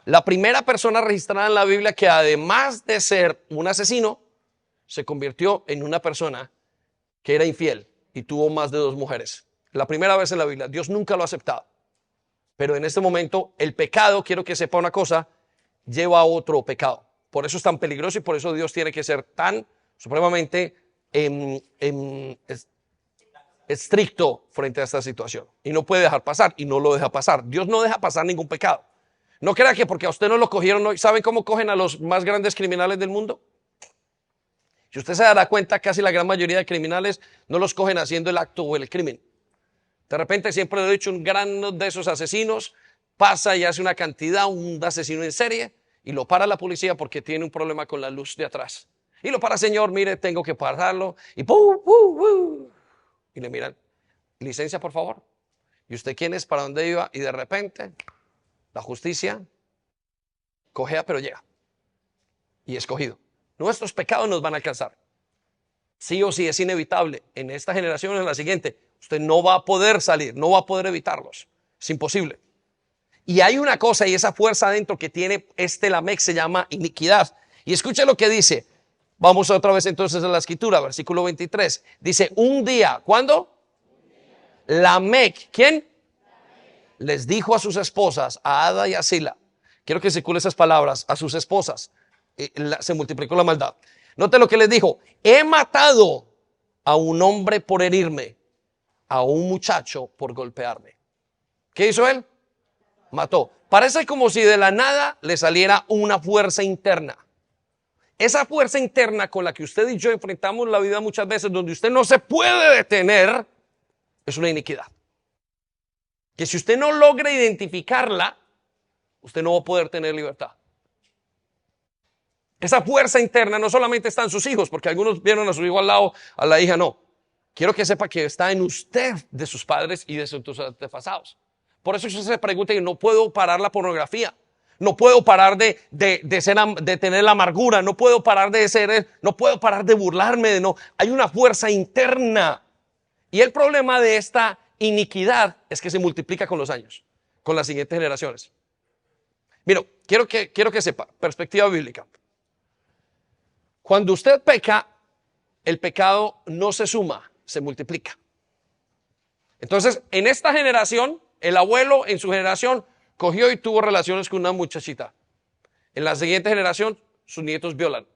la primera persona registrada en la Biblia que además de ser un asesino, se convirtió en una persona que era infiel y tuvo más de 2 mujeres. La primera vez en la Biblia, Dios nunca lo ha aceptado. Pero en este momento el pecado, quiero que sepa una cosa, lleva a otro pecado. Por eso es tan peligroso y por eso Dios tiene que ser tan supremamente estricto frente a esta situación. Y no puede dejar pasar, y no lo deja pasar. Dios no deja pasar ningún pecado. No crea que porque a usted no lo cogieron hoy, ¿saben cómo cogen a los más grandes criminales del mundo? Si usted se dará cuenta, casi la gran mayoría de criminales no los cogen haciendo el acto o el crimen. De repente, siempre lo he dicho, un gran de esos asesinos pasa y hace una cantidad, un asesino en serie, y lo para la policía porque tiene un problema con la luz de atrás. Y lo para, señor, mire, tengo que pararlo. Y ¡pum, pum, pum! Y le miran, licencia, por favor. ¿Y usted quién es? ¿Para dónde iba? Y de repente, la justicia cojea, pero llega. Y escogido. Nuestros pecados nos van a alcanzar. Sí o sí, es inevitable. En esta generación o en la siguiente, usted no va a poder salir, no va a poder evitarlos. Es imposible. Y hay una cosa, y esa fuerza adentro que tiene este Lamec se llama iniquidad. Y escuche lo que dice. Vamos otra vez entonces a la escritura, versículo 23. Dice, un día, ¿cuándo? Lamec, ¿quién? Les dijo a sus esposas, a Ada y a Sila. Quiero que circule esas palabras, a sus esposas. Se multiplicó la maldad. Note lo que les dijo. He matado a un hombre por herirme, a un muchacho por golpearme. ¿Qué hizo él? Mató. Parece como si de la nada le saliera una fuerza interna. Esa fuerza interna con la que usted y yo enfrentamos la vida muchas veces, donde usted no se puede detener, es una iniquidad. Que si usted no logra identificarla, usted no va a poder tener libertad. Esa fuerza interna no solamente está en sus hijos, porque algunos vieron a su hijo al lado, a la hija no. Quiero que sepa que está en usted, de sus padres y de sus antepasados. Por eso usted se pregunta, no puedo parar la pornografía. No puedo parar de tener la amargura, no puedo parar no puedo parar de burlarme, no. Hay una fuerza interna. Y el problema de esta iniquidad es que se multiplica con los años, con las siguientes generaciones. Mira, quiero que sepa, perspectiva bíblica. Cuando usted peca, el pecado no se suma, se multiplica. Entonces, en esta generación, el abuelo en su generación cogió y tuvo relaciones con una muchachita. En la siguiente generación, sus nietos violan.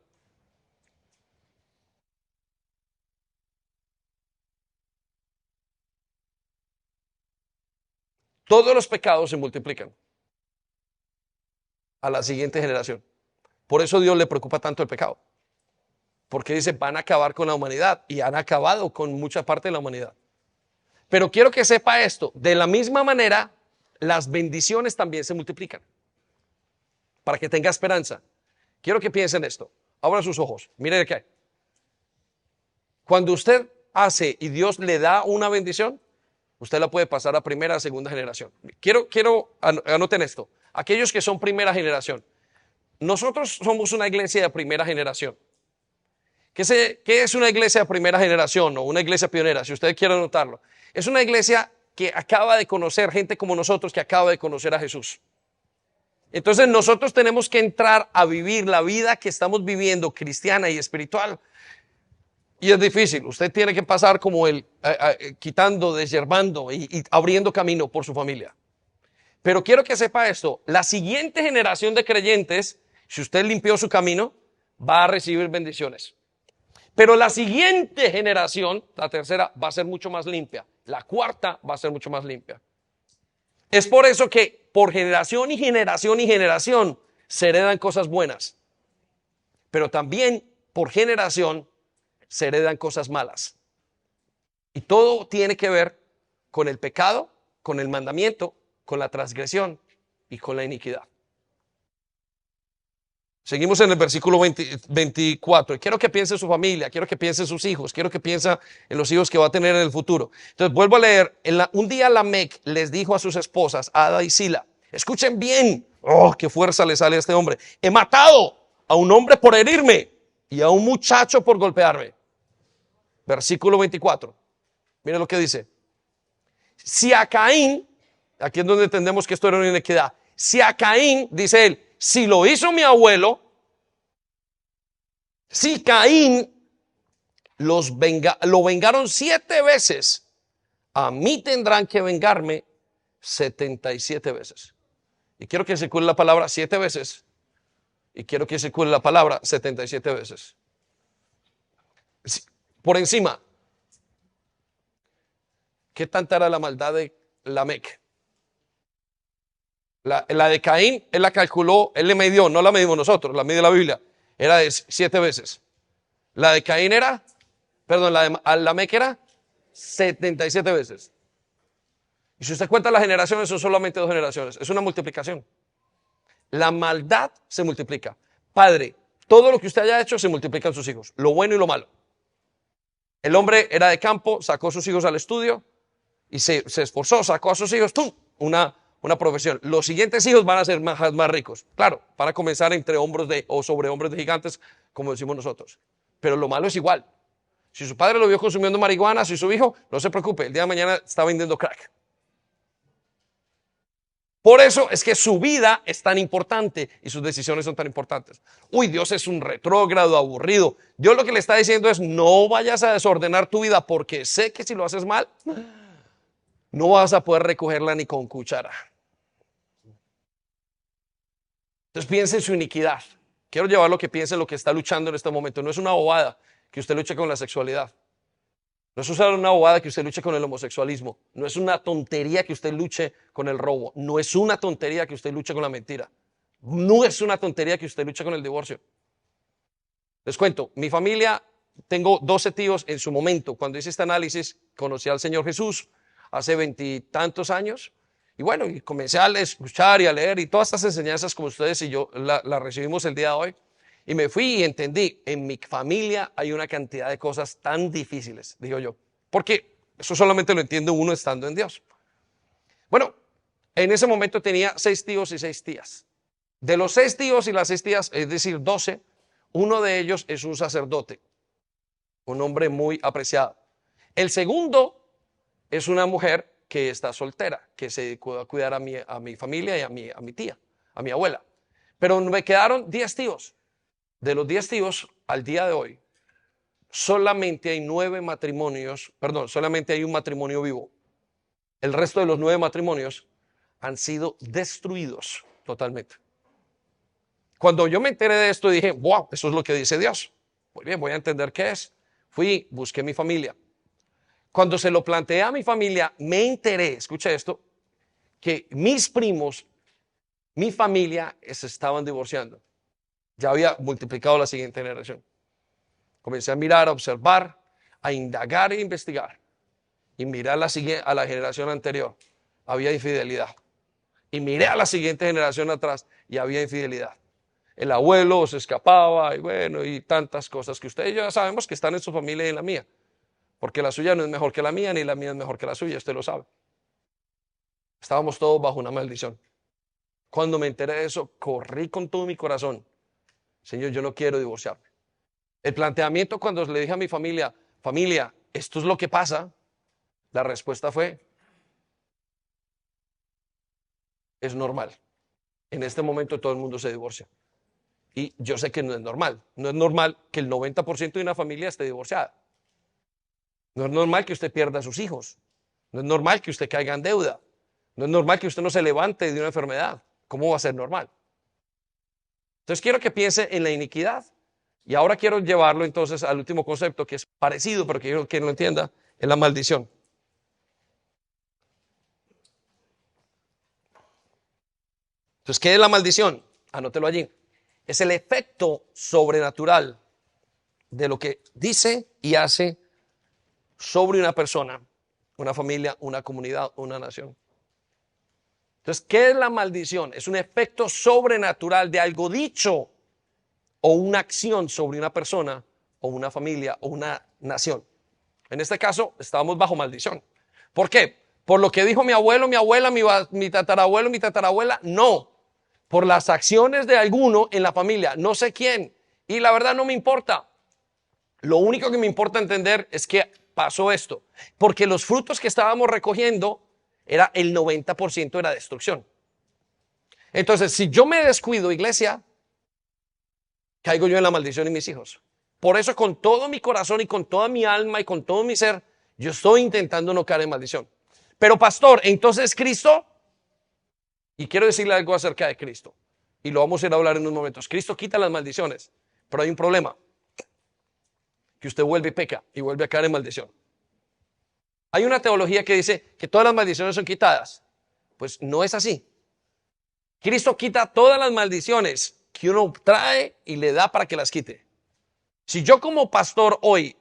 Todos los pecados se multiplican a la siguiente generación. Por eso Dios le preocupa tanto el pecado. Porque dice, van a acabar con la humanidad y han acabado con mucha parte de la humanidad. Pero quiero que sepa esto, de la misma manera, las bendiciones también se multiplican. Para que tenga esperanza. Quiero que piensen esto. Abra sus ojos. Mire de qué. Cuando usted hace y Dios le da una bendición, usted la puede pasar a primera, a segunda generación. Anoten esto. Aquellos que son primera generación. Nosotros somos una iglesia de primera generación. ¿Qué es una iglesia de primera generación o una iglesia pionera? Si usted quiere anotarlo. Es una iglesia que acaba de conocer, gente como nosotros que acaba de conocer a Jesús. Entonces nosotros tenemos que entrar a vivir la vida que estamos viviendo, cristiana y espiritual. Y es difícil. Usted tiene que pasar como quitando, desyerbando y abriendo camino por su familia. Pero quiero que sepa esto, la siguiente generación de creyentes, si usted limpió su camino, va a recibir bendiciones. Pero la siguiente generación, la tercera, va a ser mucho más limpia. La cuarta va a ser mucho más limpia. Es por eso que por generación y generación y generación se heredan cosas buenas. Pero también por generación se heredan cosas malas. Y todo tiene que ver con el pecado, con el mandamiento, con la transgresión y con la iniquidad. Seguimos en el versículo 24. Quiero que piense en su familia, quiero que piense en sus hijos, quiero que piense en los hijos que va a tener en el futuro. Entonces vuelvo a leer. Un día Lamec les dijo a sus esposas, Ada y Sila, escuchen bien. Oh, qué fuerza le sale a este hombre. He matado a un hombre por herirme y a un muchacho por golpearme. Versículo 24. Miren lo que dice. Si a Caín, aquí es donde entendemos que esto era una inequidad. Si a Caín, dice él, si lo hizo mi abuelo, si Caín lo vengaron 7 veces, a mí tendrán que vengarme 77 veces. Y quiero que circule la palabra 7 veces. Y quiero que circule la palabra 77 veces. Por encima, ¿qué tanta era la maldad de Lamec? La de Caín, él la calculó, él le midió, no la medimos nosotros, la mide la Biblia. Era de 7 veces. La de Caín era, perdón, la de Lamec era 77 veces. Y si usted cuenta las generaciones, son solamente 2 generaciones. Es una multiplicación. La maldad se multiplica. Padre, todo lo que usted haya hecho se multiplica en sus hijos, lo bueno y lo malo. El hombre era de campo, sacó a sus hijos al estudio y se esforzó, sacó a sus hijos, ¡tum! Una profesión. Los siguientes hijos van a ser más ricos. Claro, van a comenzar entre hombros o sobre hombros de gigantes, como decimos nosotros. Pero lo malo es igual. Si su padre lo vio consumiendo marihuana, si su hijo, no se preocupe, el día de mañana está vendiendo crack. Por eso es que su vida es tan importante y sus decisiones son tan importantes. Uy, Dios es un retrógrado, aburrido. Dios lo que le está diciendo es, no vayas a desordenar tu vida porque sé que si lo haces mal, no vas a poder recogerla ni con cuchara. Entonces piense en su iniquidad. Quiero llevarlo que piense en lo que está luchando en este momento. No es una bobada que usted luche con la sexualidad. No es una bobada que usted luche con el homosexualismo. No es una tontería que usted luche con el robo. No es una tontería que usted luche con la mentira. No es una tontería que usted luche con el divorcio. Les cuento, mi familia, tengo 12 tíos en su momento. Cuando hice este análisis, conocí al Señor Jesús hace 20 y tantos años. Y bueno, y comencé a escuchar y a leer y todas estas enseñanzas como ustedes y yo las recibimos el día de hoy. Y me fui y entendí, en mi familia hay una cantidad de cosas tan difíciles, digo yo. Porque eso solamente lo entiende uno estando en Dios. Bueno, en ese momento tenía 6 tíos y 6 tías. De los 6 tíos y las 6 tías, es decir, 12, uno de ellos es un sacerdote, un hombre muy apreciado. El segundo es una mujer que está soltera, que se dedicó a cuidar a mi familia y a mi tía, a mi abuela. Pero me quedaron 10 tíos. De los 10 tíos, al día de hoy, solamente hay 9 matrimonios, perdón, solamente hay un matrimonio vivo. El resto de los 9 matrimonios han sido destruidos totalmente. Cuando yo me enteré de esto, dije, wow, eso es lo que dice Dios. Muy bien, voy a entender qué es. Fui, busqué mi familia. Cuando se lo planteé a mi familia, me enteré, escucha esto, que mis primos, mi familia, se estaban divorciando. Ya había multiplicado la siguiente generación. Comencé a mirar, a observar, a indagar e investigar. Y miré a la generación anterior. Había infidelidad. Y miré a la siguiente generación atrás y había infidelidad. El abuelo se escapaba y bueno, y tantas cosas que ustedes ya sabemos que están en su familia y en la mía. Porque la suya no es mejor que la mía, ni la mía es mejor que la suya, usted lo sabe. Estábamos todos bajo una maldición. Cuando me enteré de eso, corrí con todo mi corazón. Señor, yo no quiero divorciarme. El planteamiento cuando le dije a mi familia, familia, esto es lo que pasa, la respuesta fue, es normal. En este momento todo el mundo se divorcia. Y yo sé que no es normal. No es normal que el 90% de una familia esté divorciada. No es normal que usted pierda a sus hijos. No es normal que usted caiga en deuda. No es normal que usted no se levante de una enfermedad. ¿Cómo va a ser normal? Entonces quiero que piense en la iniquidad. Y ahora quiero llevarlo entonces al último concepto que es parecido, pero que quiero que lo entienda, es la maldición. Entonces, ¿qué es la maldición? Anótelo allí. Es el efecto sobrenatural de lo que dice y hace sobre una persona, una familia, una comunidad, una nación. Entonces, ¿qué es la maldición? Es un efecto sobrenatural de algo dicho o una acción sobre una persona o una familia o una nación. En este caso, estábamos bajo maldición. ¿Por qué? ¿Por lo que dijo mi abuelo, mi abuela, mi tatarabuelo, mi tatarabuela? No. Por las acciones de alguno en la familia. No sé quién. Y la verdad no me importa. Lo único que me importa entender es que pasó esto. Porque los frutos que estábamos recogiendo era el 90% de la destrucción. Entonces, si yo me descuido, iglesia, caigo yo en la maldición y mis hijos. Por eso con todo mi corazón y con toda mi alma y con todo mi ser, yo estoy intentando no caer en maldición. Pero pastor, entonces Cristo, y quiero decirle algo acerca de Cristo, y lo vamos a ir a hablar en unos momentos. Cristo quita las maldiciones, pero hay un problema, que usted vuelve y peca y vuelve a caer en maldición. Hay una teología que dice que todas las maldiciones son quitadas. Pues no es así. Cristo quita todas las maldiciones que uno trae y le da para que las quite. Si yo como pastor hoy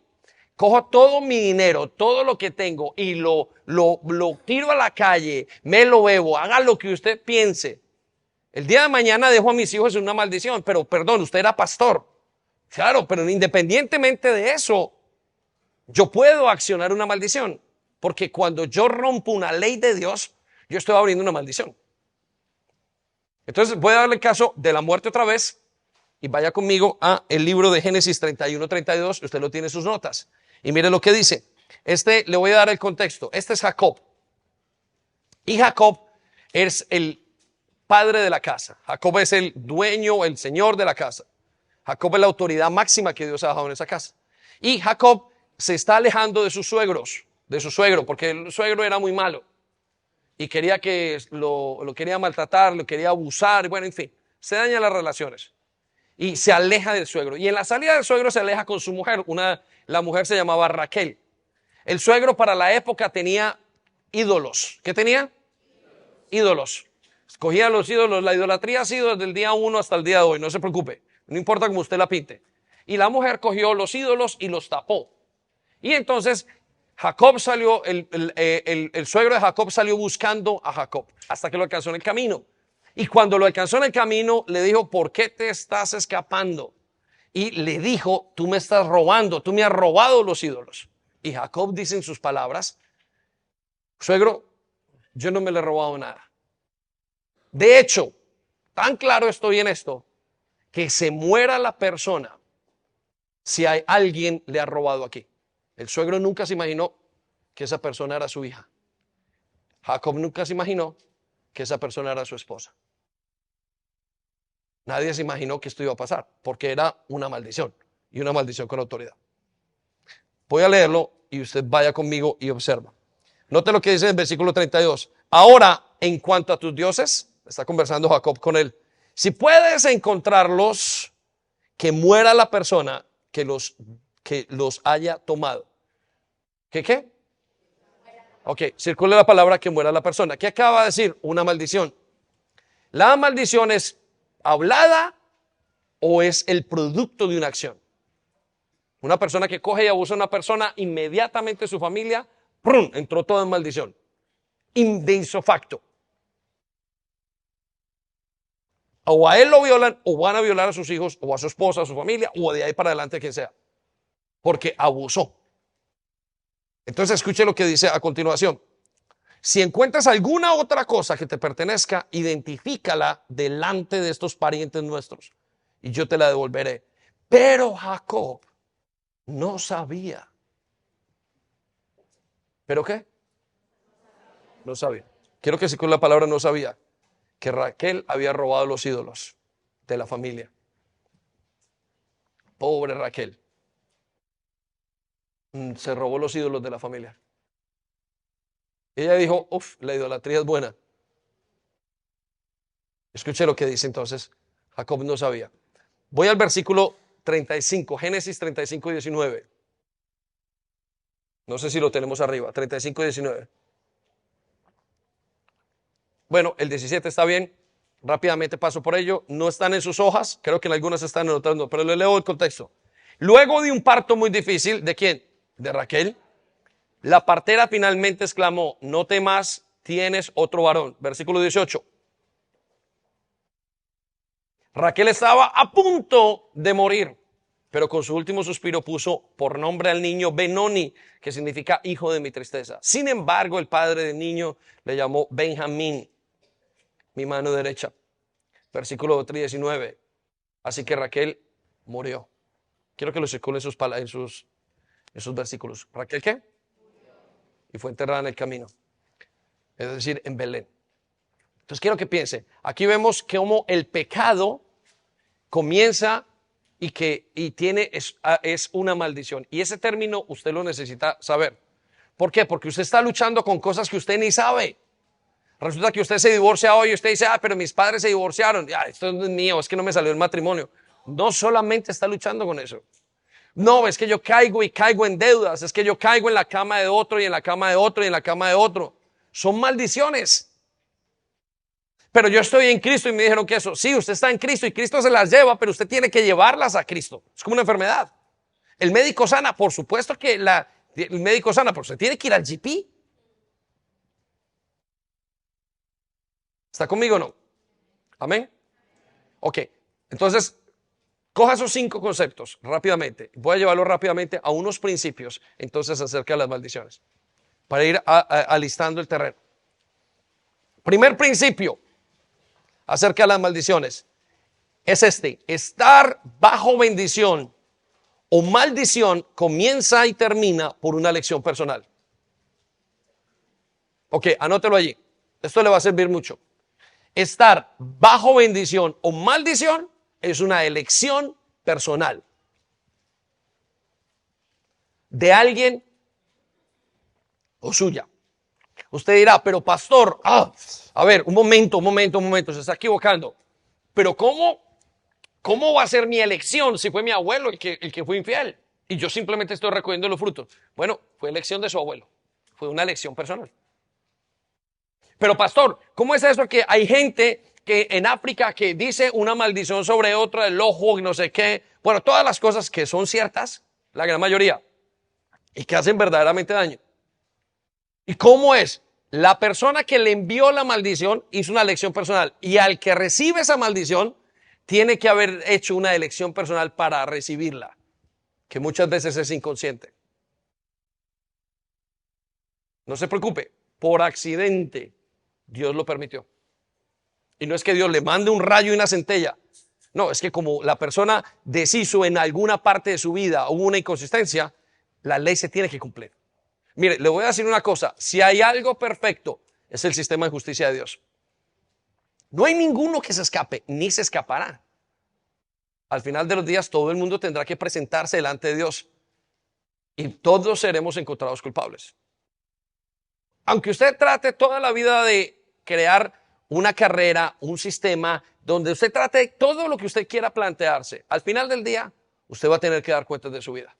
cojo todo mi dinero, todo lo que tengo y lo tiro a la calle, me lo bebo, haga lo que usted piense, el día de mañana dejo a mis hijos en una maldición. Pero perdón, usted era pastor. Claro, pero independientemente de eso, yo puedo accionar una maldición. Porque cuando yo rompo una ley de Dios, yo estoy abriendo una maldición. Entonces voy a darle el caso de la muerte otra vez. Y vaya conmigo a el libro de Génesis 31-32. Usted lo tiene en sus notas. Y mire lo que dice. Le voy a dar el contexto. Este es Jacob. Y Jacob es el padre de la casa. Jacob es el dueño, el señor de la casa. Jacob es la autoridad máxima que Dios ha dejado en esa casa. Y Jacob se está alejando de sus suegros, de su suegro, porque el suegro era muy malo. Y quería que lo quería maltratar, lo quería abusar, bueno, en fin, se dañan las relaciones. Y se aleja del suegro. Y en la salida del suegro se aleja con su mujer. La mujer se llamaba Raquel. El suegro para la época tenía ídolos. ¿Qué tenía? Ídolos. Escogía los ídolos. La idolatría ha sido desde el día 1 hasta el día de hoy. No se preocupe. No importa cómo usted la pinte. Y la mujer cogió los ídolos y los tapó. Y entonces Jacob salió, el suegro de Jacob salió buscando a Jacob hasta que lo alcanzó en el camino. Y cuando lo alcanzó en el camino, le dijo, ¿por qué te estás escapando? Y le dijo, tú me estás robando, tú me has robado los ídolos. Y Jacob dice en sus palabras, suegro, yo no me le he robado nada. De hecho, tan claro estoy en esto, que se muera la persona si hay alguien le ha robado aquí. El suegro nunca se imaginó que esa persona era su hija. Jacob nunca se imaginó que esa persona era su esposa. Nadie se imaginó que esto iba a pasar, porque era una maldición, y una maldición con autoridad. Voy a leerlo y usted vaya conmigo y observa. Note lo que dice en el versículo 32. Ahora, en cuanto a tus dioses, está conversando Jacob con él, si puedes encontrarlos, que muera la persona que los haya tomado. ¿Qué? Ok, circule la palabra que muera la persona. ¿Qué acaba de decir? Una maldición. La maldición es hablada o es el producto de una acción. Una persona que coge y abusa a una persona, inmediatamente su familia, ¡prum!, entró todo en maldición. De ipso-facto. O a él lo violan, o van a violar a sus hijos, o a su esposa, a su familia, o de ahí para adelante a quien sea. Porque abusó. Entonces escuche lo que dice a continuación. Si encuentras alguna otra cosa que te pertenezca, identifícala delante de estos parientes nuestros y yo te la devolveré. Pero Jacob no sabía. ¿Pero qué? No sabía. Quiero que se con la palabra no sabía. que Raquel había robado los ídolos de la familia. Pobre Raquel. Se robó los ídolos de la familia. Ella dijo, uff, la idolatría es buena. Escuche lo que dice entonces. Jacob no sabía. Voy al versículo 35, Génesis 35 y 19. No sé si lo tenemos arriba, 35 y 19. Bueno, el 17 está bien. Rápidamente paso por ello. No están en sus hojas. Creo que en algunas están anotando, pero le leo el contexto. Luego de un parto muy difícil, ¿de quién? De Raquel. La partera finalmente exclamó, no temas, tienes otro varón. Versículo 18. Raquel estaba a punto de morir, pero con su último suspiro puso por nombre al niño Benoni, que significa hijo de mi tristeza. Sin embargo, el padre del niño le llamó Benjamín, mi mano derecha. Versículo 19. Así que Raquel murió. Quiero que lo circule en sus versículos. ¿Raquel qué? Y fue enterrada en el camino. Es decir, en Belén. Entonces quiero que piense. Aquí vemos cómo el pecado comienza y es una maldición. Y ese término usted lo necesita saber. ¿Por qué? Porque usted está luchando con cosas que usted ni sabe. Resulta que usted se divorcia hoy y usted dice, pero mis padres se divorciaron. Ya, esto no es mío, es que no me salió el matrimonio. No solamente está luchando con eso. No, es que yo caigo y caigo en deudas. Es que yo caigo en la cama de otro y en la cama de otro y en la cama de otro. Son maldiciones. Pero yo estoy en Cristo y me dijeron que eso. Sí, usted está en Cristo y Cristo se las lleva, pero usted tiene que llevarlas a Cristo. Es como una enfermedad. El médico sana, por supuesto que el médico sana, pero usted tiene que ir al GP. ¿Está conmigo o no? Amén. Ok, entonces, coja esos 5 conceptos rápidamente. Voy a llevarlo rápidamente a unos principios, entonces, acerca de las maldiciones, para ir alistando el terreno. Primer principio acerca de las maldiciones es estar bajo bendición o maldición comienza y termina por una elección personal. Ok, anótelo allí. Esto le va a servir mucho. Estar bajo bendición o maldición es una elección personal de alguien o suya. Usted dirá, pero pastor, a ver, un momento, se está equivocando. Pero ¿cómo va a ser mi elección si fue mi abuelo el que fue infiel? Y yo simplemente estoy recogiendo los frutos. Bueno, fue elección de su abuelo. Fue una elección personal. Pero pastor, ¿cómo es eso que hay gente que en África que dice una maldición sobre otra, el ojo y no sé qué? Bueno, todas las cosas que son ciertas, la gran mayoría, y que hacen verdaderamente daño. ¿Y cómo es? La persona que le envió la maldición hizo una elección personal y al que recibe esa maldición tiene que haber hecho una elección personal para recibirla, que muchas veces es inconsciente. No se preocupe, por accidente Dios lo permitió. Y no es que Dios le mande un rayo y una centella. No, es que como la persona deshizo en alguna parte de su vida, hubo una inconsistencia, la ley se tiene que cumplir. Mire, le voy a decir una cosa. Si hay algo perfecto, es el sistema de justicia de Dios. No hay ninguno que se escape, ni se escapará. Al final de los días, todo el mundo tendrá que presentarse delante de Dios. Y todos seremos encontrados culpables. Aunque usted trate toda la vida de crear una carrera, un sistema, donde usted trate todo lo que usted quiera plantearse, al final del día, usted va a tener que dar cuentas de su vida.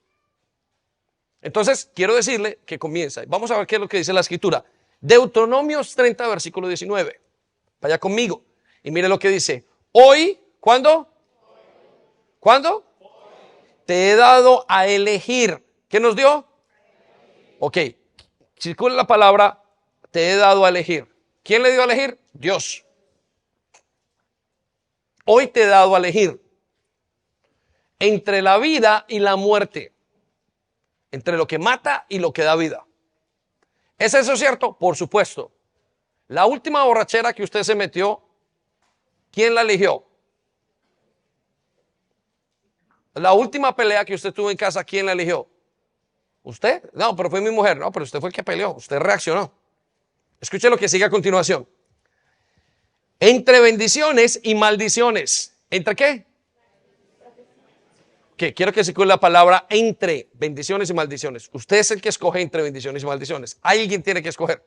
Entonces, quiero decirle que comienza. Vamos a ver qué es lo que dice la Escritura. Deuteronomios 30, versículo 19. Vaya conmigo. Y mire lo que dice. Hoy, ¿cuándo? ¿Cuándo? Te he dado a elegir. ¿Qué nos dio? Ok. Circula la palabra, te he dado a elegir. ¿Quién le dio a elegir? Dios. Hoy te he dado a elegir entre la vida y la muerte, entre lo que mata y lo que da vida. ¿Es eso cierto? Por supuesto. La última borrachera que usted se metió, ¿quién la eligió? La última pelea que usted tuvo en casa, ¿quién la eligió? ¿Usted? No, pero fue mi mujer. No, pero usted fue el que peleó. Usted reaccionó. Escuche lo que sigue a continuación. Entre bendiciones y maldiciones. ¿Entre qué? Que quiero que se cuide la palabra entre bendiciones y maldiciones. Usted es el que escoge entre bendiciones y maldiciones. Alguien tiene que escoger.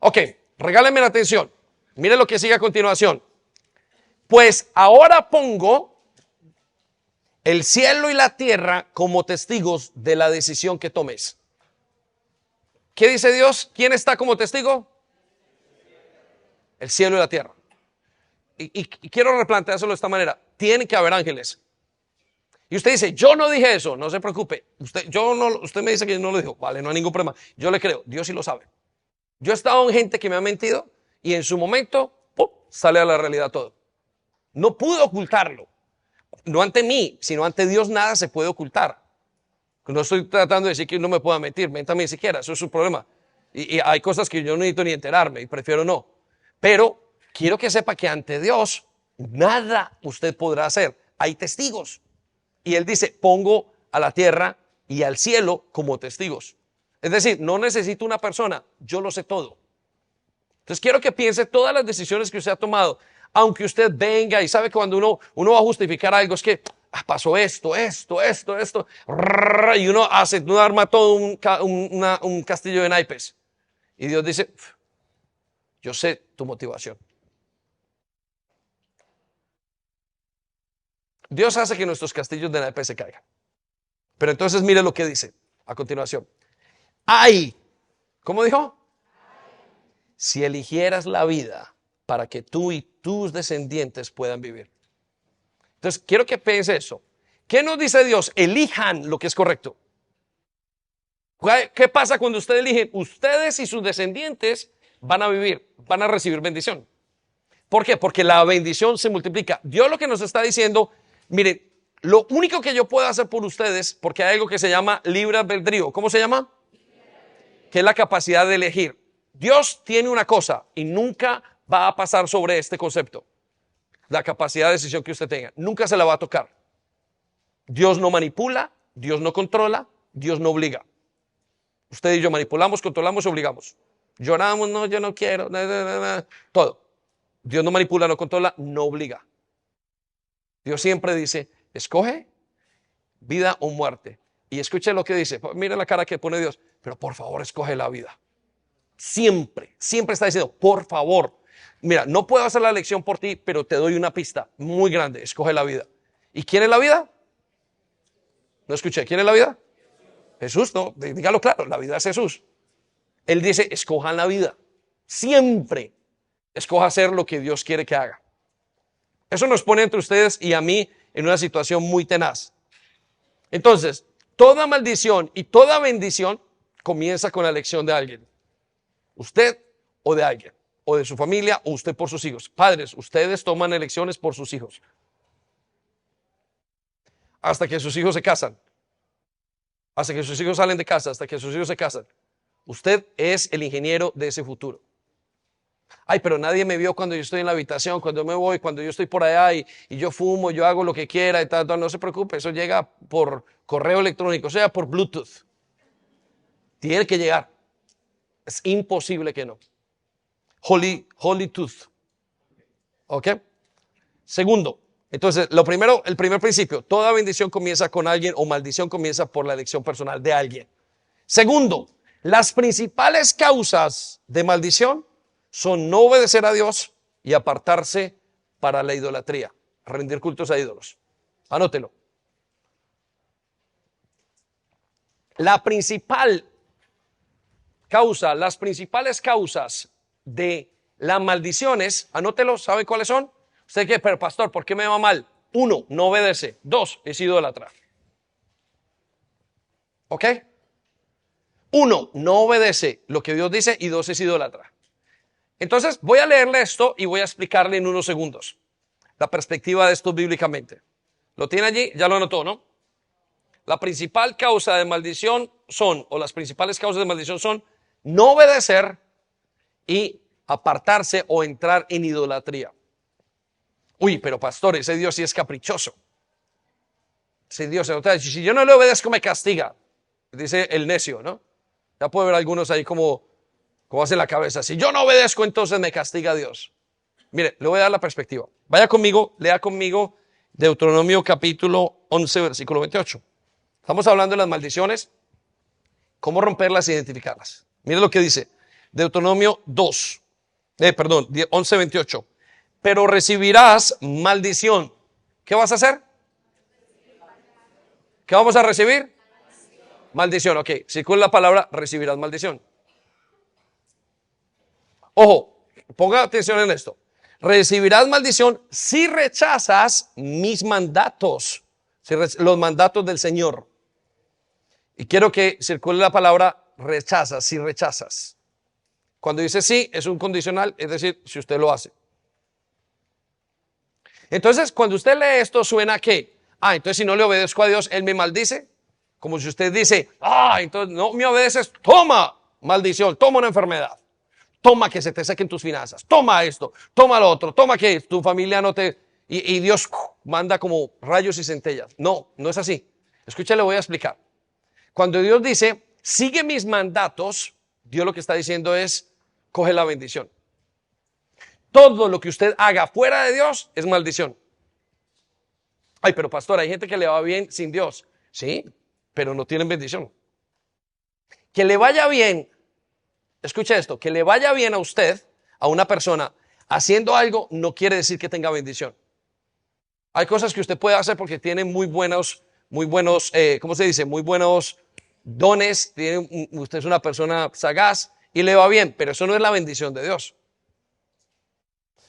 Ok, regáleme la atención. Mire lo que sigue a continuación. Pues ahora pongo el cielo y la tierra como testigos de la decisión que tomes. ¿Qué dice Dios? ¿Quién está como testigo? El cielo y la tierra. Y quiero replanteárselo de esta manera. Tiene que haber ángeles. Y usted dice, yo no dije eso, no se preocupe. Usted me dice que yo no lo dijo. Vale, no hay ningún problema. Yo le creo, Dios sí lo sabe. Yo he estado en gente que me ha mentido y en su momento, ¡pum!, sale a la realidad todo. No pude ocultarlo. No ante mí, sino ante Dios nada se puede ocultar. No estoy tratando de decir que no me pueda mentir, méntame ni siquiera, eso es su problema. Y hay cosas que yo no necesito ni enterarme y prefiero no. Pero quiero que sepa que ante Dios nada usted podrá hacer. Hay testigos. Y Él dice, pongo a la tierra y al cielo como testigos. Es decir, no necesito una persona, yo lo sé todo. Entonces quiero que piense todas las decisiones que usted ha tomado. Aunque usted venga y sabe que cuando uno va a justificar algo es que pasó esto, y uno arma todo un castillo de naipes. Y Dios dice, yo sé tu motivación. Dios hace que nuestros castillos de naipes se caigan. Pero entonces mire lo que dice a continuación. Ay, ¿cómo dijo? Si eligieras la vida para que tú y tus descendientes puedan vivir. Entonces, quiero que piense eso. ¿Qué nos dice Dios? Elijan lo que es correcto. ¿Qué pasa cuando ustedes eligen? Ustedes y sus descendientes van a vivir, van a recibir bendición. ¿Por qué? Porque la bendición se multiplica. Dios lo que nos está diciendo, miren, lo único que yo puedo hacer por ustedes, porque hay algo que se llama libre albedrío. ¿Cómo se llama? Que es la capacidad de elegir. Dios tiene una cosa y nunca va a pasar sobre este concepto. La capacidad de decisión que usted tenga. Nunca se la va a tocar. Dios no manipula, Dios no controla, Dios no obliga. Usted y yo manipulamos, controlamos, obligamos. Lloramos, no, yo no quiero, todo. Dios no manipula, no controla, no obliga. Dios siempre dice, escoge vida o muerte. Y escuche lo que dice, mira la cara que pone Dios, pero por favor escoge la vida. Siempre, siempre está diciendo, por favor. Mira, no puedo hacer la elección por ti, pero te doy una pista muy grande, escoge la vida. ¿Y quién es la vida? No escuché, ¿quién es la vida? Jesús, no, dígalo claro, la vida es Jesús. Él dice, escojan la vida. Siempre escoja hacer lo que Dios quiere que haga. Eso nos pone entre ustedes y a mí en una situación muy tenaz. Entonces, toda maldición y toda bendición comienza con la elección de alguien. Usted o de alguien, o de su familia, o usted por sus hijos. Padres, ustedes toman elecciones por sus hijos. Hasta que sus hijos se casan. Hasta que sus hijos salen de casa, hasta que sus hijos se casan. Usted es el ingeniero de ese futuro. Ay, pero nadie me vio cuando yo estoy en la habitación, cuando me voy, cuando yo estoy por allá y yo fumo, yo hago lo que quiera y tal. No se preocupe, eso llega por correo electrónico, o sea, por Bluetooth. Tiene que llegar. Es imposible que no. Holy tooth. ¿Ok? Segundo, entonces, el primer principio, toda bendición comienza con alguien o maldición comienza por la elección personal de alguien. Segundo, las principales causas de maldición son no obedecer a Dios y apartarse para la idolatría, rendir cultos a ídolos. Anótelo. La principal causa, las principales causas de las maldiciones, anótelo, ¿sabe cuáles son? Usted que, pero pastor, ¿por qué me va mal? 1, no obedece. 2, es idólatra. ¿Ok? 1, no obedece lo que Dios dice y 2, es idólatra. Entonces voy a leerle esto y voy a explicarle en unos segundos la perspectiva de esto bíblicamente. ¿Lo tiene allí? Ya lo anotó, ¿no? La principal causa de maldición son, o las principales causas de maldición son no obedecer y apartarse o entrar en idolatría. Uy, pero pastor, ese Dios sí es caprichoso. Ese Dios, si yo no le obedezco me castiga, dice el necio, ¿no? Ya puede ver algunos ahí como ¿Cómo hace la cabeza? Si yo no obedezco, entonces me castiga Dios. Mire, le voy a dar la perspectiva. Vaya conmigo, lea conmigo Deuteronomio capítulo 11, versículo 28. Estamos hablando de las maldiciones, cómo romperlas e identificarlas. Mire lo que dice Deuteronomio 11, 28. Pero recibirás maldición. ¿Qué vas a hacer? ¿Qué vamos a recibir? Maldición, ok. Circula la palabra, recibirás maldición. Ojo, ponga atención en esto. Recibirás maldición si rechazas mis mandatos, los mandatos del Señor. Y quiero que circule la palabra rechazas, si rechazas. Cuando dice sí, es un condicional, es decir, si usted lo hace. Entonces, cuando usted lee esto, suena que, entonces si no le obedezco a Dios, Él me maldice. Como si usted dice, entonces no me obedeces, toma maldición, toma una enfermedad. Toma que se te sequen tus finanzas, toma esto, toma lo otro, toma que tu familia no te... Y Dios manda como rayos y centellas. No, no es así. Escucha, le voy a explicar. Cuando Dios dice, sigue mis mandatos, Dios lo que está diciendo es, coge la bendición. Todo lo que usted haga fuera de Dios es maldición. Pero pastor, hay gente que le va bien sin Dios. Sí, pero no tienen bendición. Que le vaya bien, escuche esto, que le vaya bien a usted, a una persona, haciendo algo, no quiere decir que tenga bendición. Hay cosas que usted puede hacer porque tiene muy buenos, ¿cómo se dice? Muy buenos dones, usted es una persona sagaz y le va bien, pero eso no es la bendición de Dios.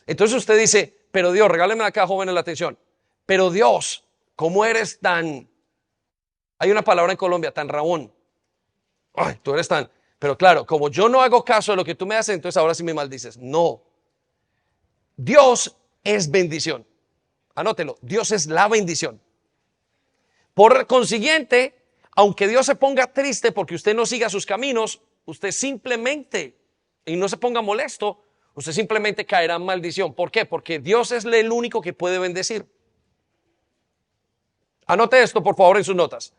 Entonces usted dice, pero Dios, regáleme acá, jóvenes, la atención. Pero Dios, ¿cómo eres tan? Hay una palabra en Colombia, tan rabón. Tú eres tan. Pero claro, como yo no hago caso de lo que tú me haces, entonces ahora sí me maldices. No. Dios es bendición. Anótelo, Dios es la bendición. Por consiguiente, aunque Dios se ponga triste porque usted no siga sus caminos, usted simplemente, y no se ponga molesto, usted simplemente caerá en maldición. ¿Por qué? Porque Dios es el único que puede bendecir. Anote esto, por favor, en sus notas.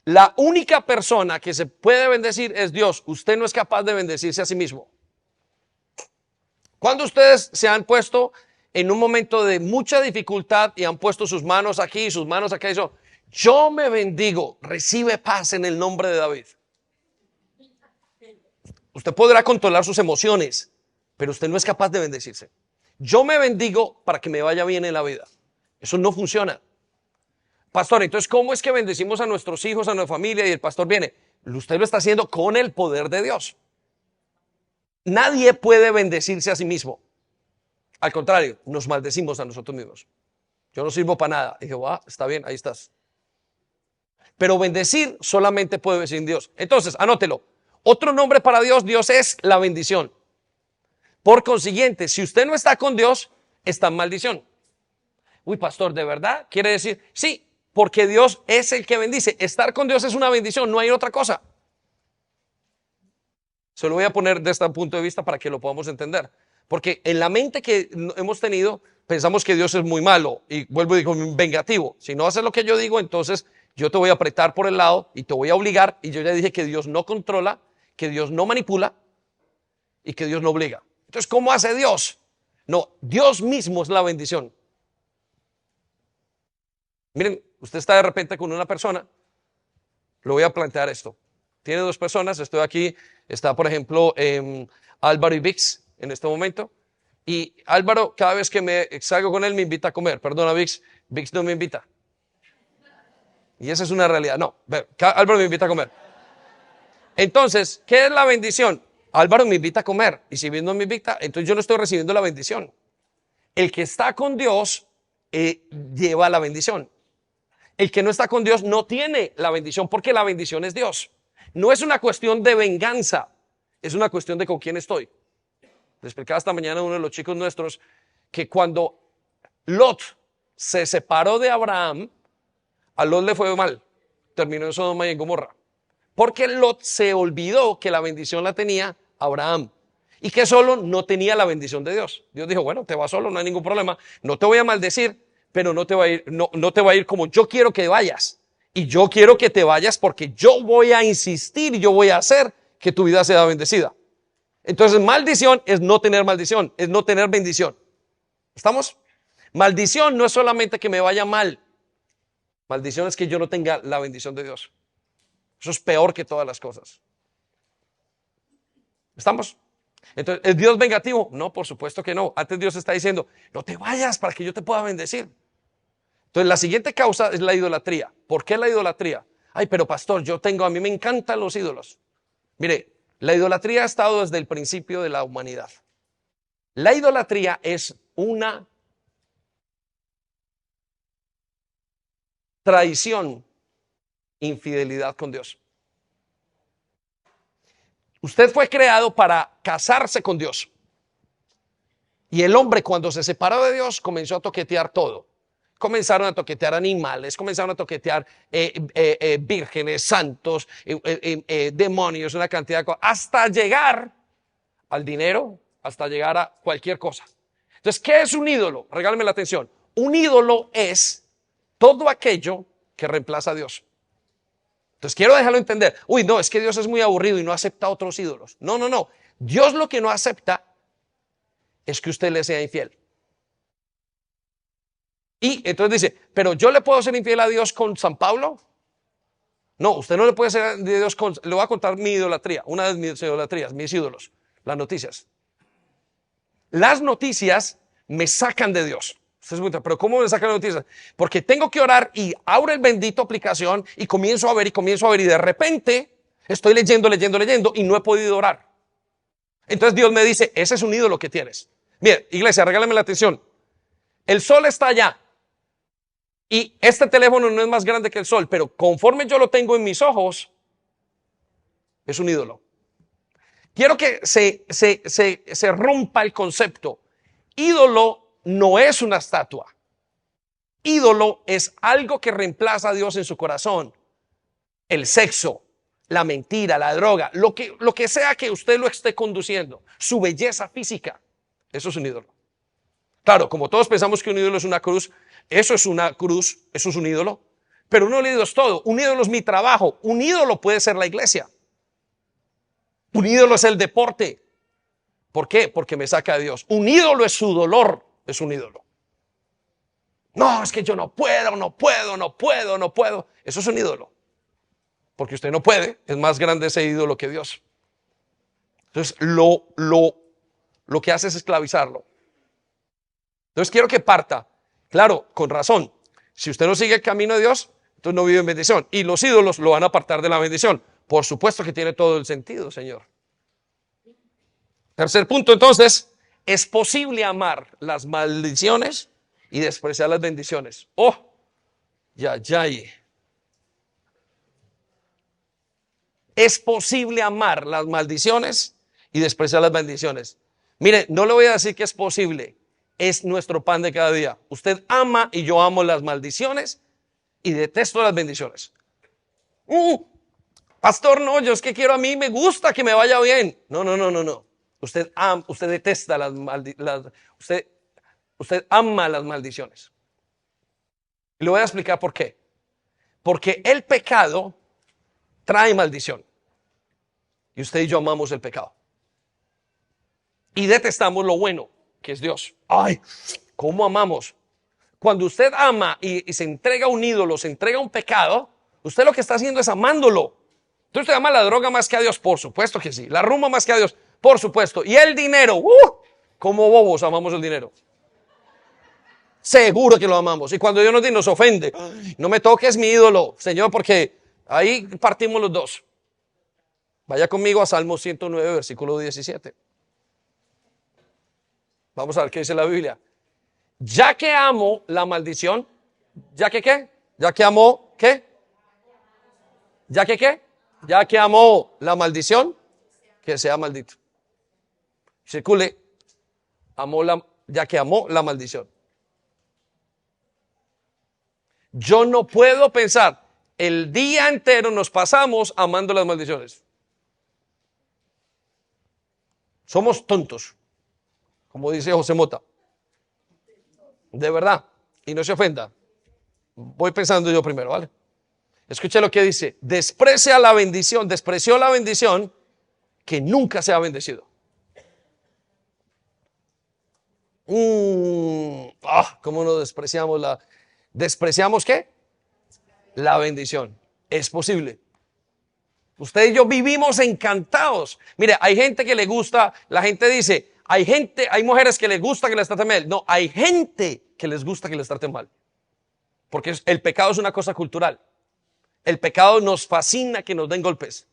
La única persona que se puede bendecir es Dios. Usted no es capaz de bendecirse a sí mismo. Cuando ustedes se han puesto en un momento de mucha dificultad y han puesto sus manos aquí, sus manos acá, y eso, yo me bendigo, recibe paz en el nombre de David. Usted podrá controlar sus emociones, pero usted no es capaz de bendecirse. Yo me bendigo para que me vaya bien en la vida. Eso no funciona. Pastor, entonces, ¿cómo es que bendecimos a nuestros hijos, a nuestra familia? Y el pastor viene. Usted lo está haciendo con el poder de Dios. Nadie puede bendecirse a sí mismo. Al contrario, nos maldecimos a nosotros mismos. Yo no sirvo para nada. Dije, está bien, ahí estás. Pero bendecir solamente puede decir Dios. Entonces, anótelo. Otro nombre para Dios, Dios es la bendición. Por consiguiente, si usted no está con Dios, está en maldición. Pastor, ¿de verdad? Quiere decir, sí, porque Dios es el que bendice. Estar con Dios es una bendición, no hay otra cosa. Se lo voy a poner desde este punto de vista para que lo podamos entender. Porque en la mente que hemos tenido, pensamos que Dios es muy malo. Y vuelvo y digo, vengativo. Si no haces lo que yo digo, entonces yo te voy a apretar por el lado y te voy a obligar. Y yo ya dije que Dios no controla, que Dios no manipula y que Dios no obliga. Entonces, ¿cómo hace Dios? No, Dios mismo es la bendición. Miren, usted está de repente con una persona, lo voy a plantear esto. Tiene dos personas, estoy aquí, está por ejemplo Álvaro y Vix en este momento. Y Álvaro, cada vez que me salgo con él, me invita a comer. Perdona, Vix no me invita. Y esa es una realidad. No, Álvaro me invita a comer. Entonces, ¿qué es la bendición? Álvaro me invita a comer. Y si Vix no me invita, entonces yo no estoy recibiendo la bendición. El que está con Dios lleva la bendición. El que no está con Dios no tiene la bendición porque la bendición es Dios. No es una cuestión de venganza, es una cuestión de con quién estoy. Le explicaba esta mañana a uno de los chicos nuestros que cuando Lot se separó de Abraham, a Lot le fue mal, terminó en Sodoma y en Gomorra. Porque Lot se olvidó que la bendición la tenía Abraham y que solo no tenía la bendición de Dios. Dios dijo, bueno, te vas solo, no hay ningún problema, no te voy a maldecir, pero no te va a ir, no te va a ir como yo quiero que vayas. Y yo quiero que te vayas porque yo voy a insistir, yo voy a hacer que tu vida sea bendecida. Entonces, maldición es no tener maldición, es no tener bendición. ¿Estamos? Maldición no es solamente que me vaya mal. Maldición es que yo no tenga la bendición de Dios. Eso es peor que todas las cosas. ¿Estamos? Entonces, ¿es Dios vengativo? No, por supuesto que no. Antes Dios está diciendo, no te vayas para que yo te pueda bendecir. Entonces, la siguiente causa es la idolatría. ¿Por qué la idolatría? Ay, pero pastor, a mí me encantan los ídolos. Mire, la idolatría ha estado desde el principio de la humanidad. La idolatría es una traición, infidelidad con Dios. Usted fue creado para casarse con Dios. Y el hombre, cuando se separó de Dios, comenzó a toquetear todo. Comenzaron a toquetear animales, comenzaron a toquetear vírgenes, santos, demonios, una cantidad de cosas, hasta llegar al dinero, hasta llegar a cualquier cosa. Entonces, ¿qué es un ídolo? Regálame la atención. Un ídolo es todo aquello que reemplaza a Dios. Entonces, quiero dejarlo entender. Uy, no, es que Dios es muy aburrido y no acepta otros ídolos. No, no, no. Dios lo que no acepta es que usted le sea infiel. Y entonces dice, pero yo le puedo ser infiel a Dios con San Pablo. No, usted no le puede ser de Dios con... Le voy a contar mi idolatría, una de mis idolatrías, mis ídolos, las noticias. Las noticias me sacan de Dios. Usted se pregunta, pero ¿cómo me sacan las noticias? Porque tengo que orar y abro el bendito aplicación y comienzo a ver y de repente estoy leyendo y no he podido orar. Entonces Dios me dice, ese es un ídolo que tienes. Mire, iglesia, regálame la atención. El sol está allá. Y este teléfono no es más grande que el sol, pero conforme yo lo tengo en mis ojos, es un ídolo. Quiero que se rompa el concepto. Ídolo no es una estatua. Ídolo es algo que reemplaza a Dios en su corazón. El sexo, la mentira, la droga, lo que sea que usted lo esté conduciendo, su belleza física, eso es un ídolo. Claro, como todos pensamos que un ídolo es una cruz, eso es una cruz, eso es un ídolo, pero un ídolo es todo. Un ídolo es mi trabajo, un ídolo puede ser la iglesia, un ídolo es el deporte. ¿Por qué? Porque me saca de Dios. Un ídolo es su dolor, es un ídolo. No, es que yo no puedo. Eso es un ídolo. Porque usted no puede, es más grande ese ídolo que Dios. Entonces, lo que hace es esclavizarlo. Entonces, quiero que parta, claro, con razón. Si usted no sigue el camino de Dios, entonces no vive en bendición. Y los ídolos lo van a apartar de la bendición. Por supuesto que tiene todo el sentido, Señor. Tercer punto, entonces, es posible amar las maldiciones y despreciar las bendiciones. Oh, ya. Es posible amar las maldiciones y despreciar las bendiciones. Mire, no le voy a decir que es posible, es nuestro pan de cada día. Usted ama y yo amo las maldiciones y detesto las bendiciones. Pastor, no, yo es que quiero, a mí me gusta que me vaya bien. No. Usted detesta usted ama las maldiciones. Y le voy a explicar por qué. Porque el pecado trae maldición. Y usted y yo amamos el pecado. Y detestamos lo bueno, que es Dios. Ay, ¿cómo amamos? Cuando usted ama y se entrega a un ídolo, se entrega a un pecado, usted lo que está haciendo es amándolo. Entonces usted ama la droga más que a Dios, por supuesto que sí. La rumba más que a Dios, por supuesto. Y el dinero, como bobos amamos el dinero. Seguro que lo amamos. Y cuando Dios nos ofende, no me toques mi ídolo, Señor, porque ahí partimos los dos. Vaya conmigo a Salmo 109, versículo 17. Vamos a ver qué dice la Biblia. Ya que amo la maldición, ¿ya que qué? Ya que amo, ¿qué? ¿Ya que qué? Ya que amo la maldición, que sea maldito. Circule, ya que amó la maldición. Yo no puedo pensar, el día entero nos pasamos amando las maldiciones. Somos tontos, como dice José Mota. De verdad, y no se ofenda. Voy pensando yo primero, ¿vale? Escuche lo que despreció la bendición que nunca se ha bendecido. ¿Cómo nos despreciamos ¿Despreciamos qué? La bendición. Es posible. Usted y yo vivimos encantados. Mire, hay gente que le gusta, la gente dice, hay mujeres que les gusta que les traten mal. No, hay gente que les gusta que les traten mal. Porque el pecado es una cosa cultural. El pecado nos fascina que nos den golpes.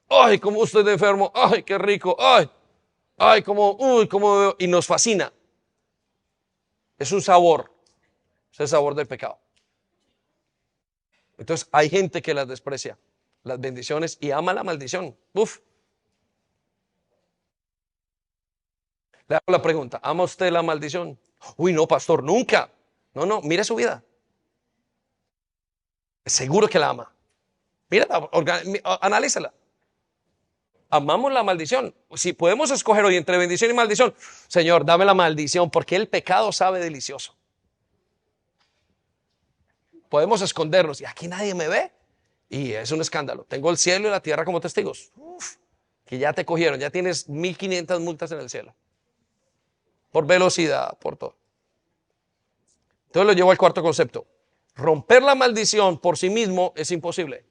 Ay, cómo estoy enfermo. Ay, qué rico. Ay, cómo, y nos fascina. Es un sabor. Es el sabor del pecado. Entonces hay gente que las desprecia, las bendiciones, y ama la maldición. Le hago la pregunta, ¿ama usted la maldición? Uy, no, pastor, nunca. No, mire su vida. Seguro que la ama. Mírala, analízala. Amamos la maldición. Si podemos escoger hoy entre bendición y maldición, Señor, dame la maldición, porque el pecado sabe delicioso. Podemos escondernos y aquí nadie me ve. Y es un escándalo. Tengo el cielo y la tierra como testigos. Que ya te cogieron, ya tienes 1500 multas en el cielo. Por velocidad, por todo. Entonces lo llevo al cuarto concepto. Romper la maldición por sí mismo es imposible.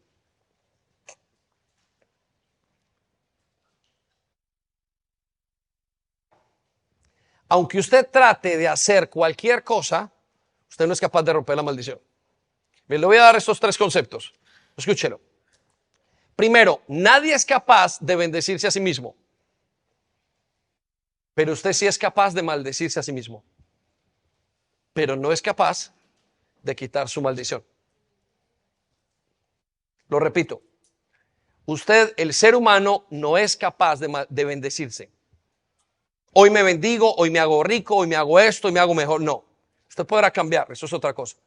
Aunque usted trate de hacer cualquier cosa, usted no es capaz de romper la maldición. Bien, le voy a dar estos tres conceptos. Escúchelo. Primero, nadie es capaz de bendecirse a sí mismo. Pero usted sí es capaz de maldecirse a sí mismo. Pero no es capaz de quitar su maldición. Lo repito. Usted, el ser humano, no es capaz de bendecirse. Hoy me bendigo, hoy me hago rico, hoy me hago esto, hoy me hago mejor. No. Usted podrá cambiar, eso es otra cosa.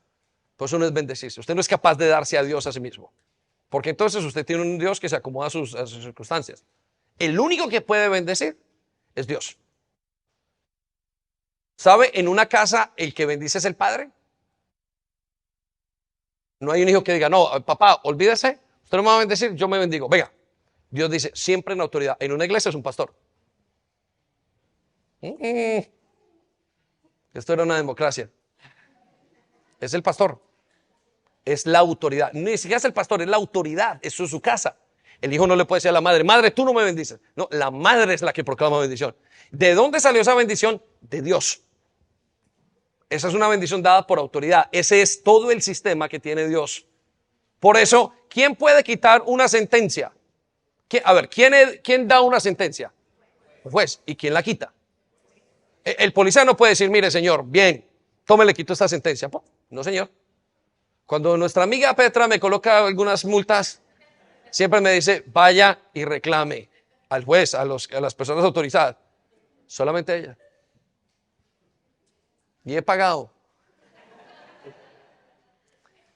Pero eso no es bendecirse. Usted no es capaz de darse a Dios a sí mismo. Porque entonces usted tiene un Dios que se acomoda a sus circunstancias. El único que puede bendecir es Dios. ¿Sabe? En una casa el que bendice es el padre. No hay un hijo que diga, no, papá, olvídese, usted no me va a bendecir, yo me bendigo. Venga, Dios dice, siempre en autoridad. En una iglesia es un pastor. Esto era una democracia. Es el pastor. Es la autoridad. Ni siquiera es el pastor, es la autoridad. Eso es su casa. El hijo no le puede decir a la madre, madre, tú no me bendices. No, la madre es la que proclama bendición. ¿De dónde salió esa bendición? De Dios. Esa es una bendición dada por autoridad. Ese es todo el sistema que tiene Dios. Por eso, ¿quién puede quitar una sentencia? A ver, ¿quién da una sentencia? El juez. ¿Y quién la quita? El policía no puede decir, mire señor, bien, le quito esta sentencia. No señor. Cuando nuestra amiga Petra me coloca algunas multas, siempre me dice, vaya y reclame al juez, a las personas autorizadas. Solamente ella. Y he pagado.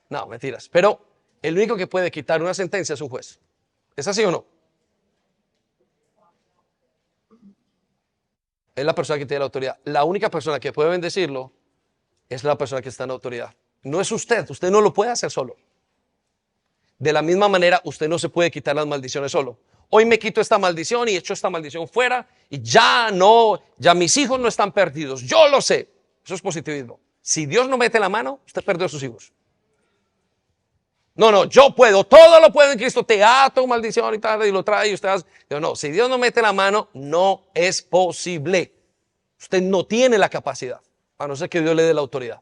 No, mentiras. Pero el único que puede quitar una sentencia es un juez. ¿Es así o no? Es la persona que tiene la autoridad. La única persona que puede bendecirlo es la persona que está en autoridad. No es usted no lo puede hacer solo. De la misma manera, usted no se puede quitar las maldiciones solo. Hoy me quito esta maldición y echo esta maldición fuera y ya mis hijos no están perdidos. Yo lo sé. Eso es positivismo. Si Dios no mete la mano, usted perdió a sus hijos. No, yo puedo, todo lo puedo en Cristo, te ato maldición y tal, y lo trae y usted hace. No, si Dios no mete la mano, no es posible. Usted no tiene la capacidad, a no ser que Dios le dé la autoridad.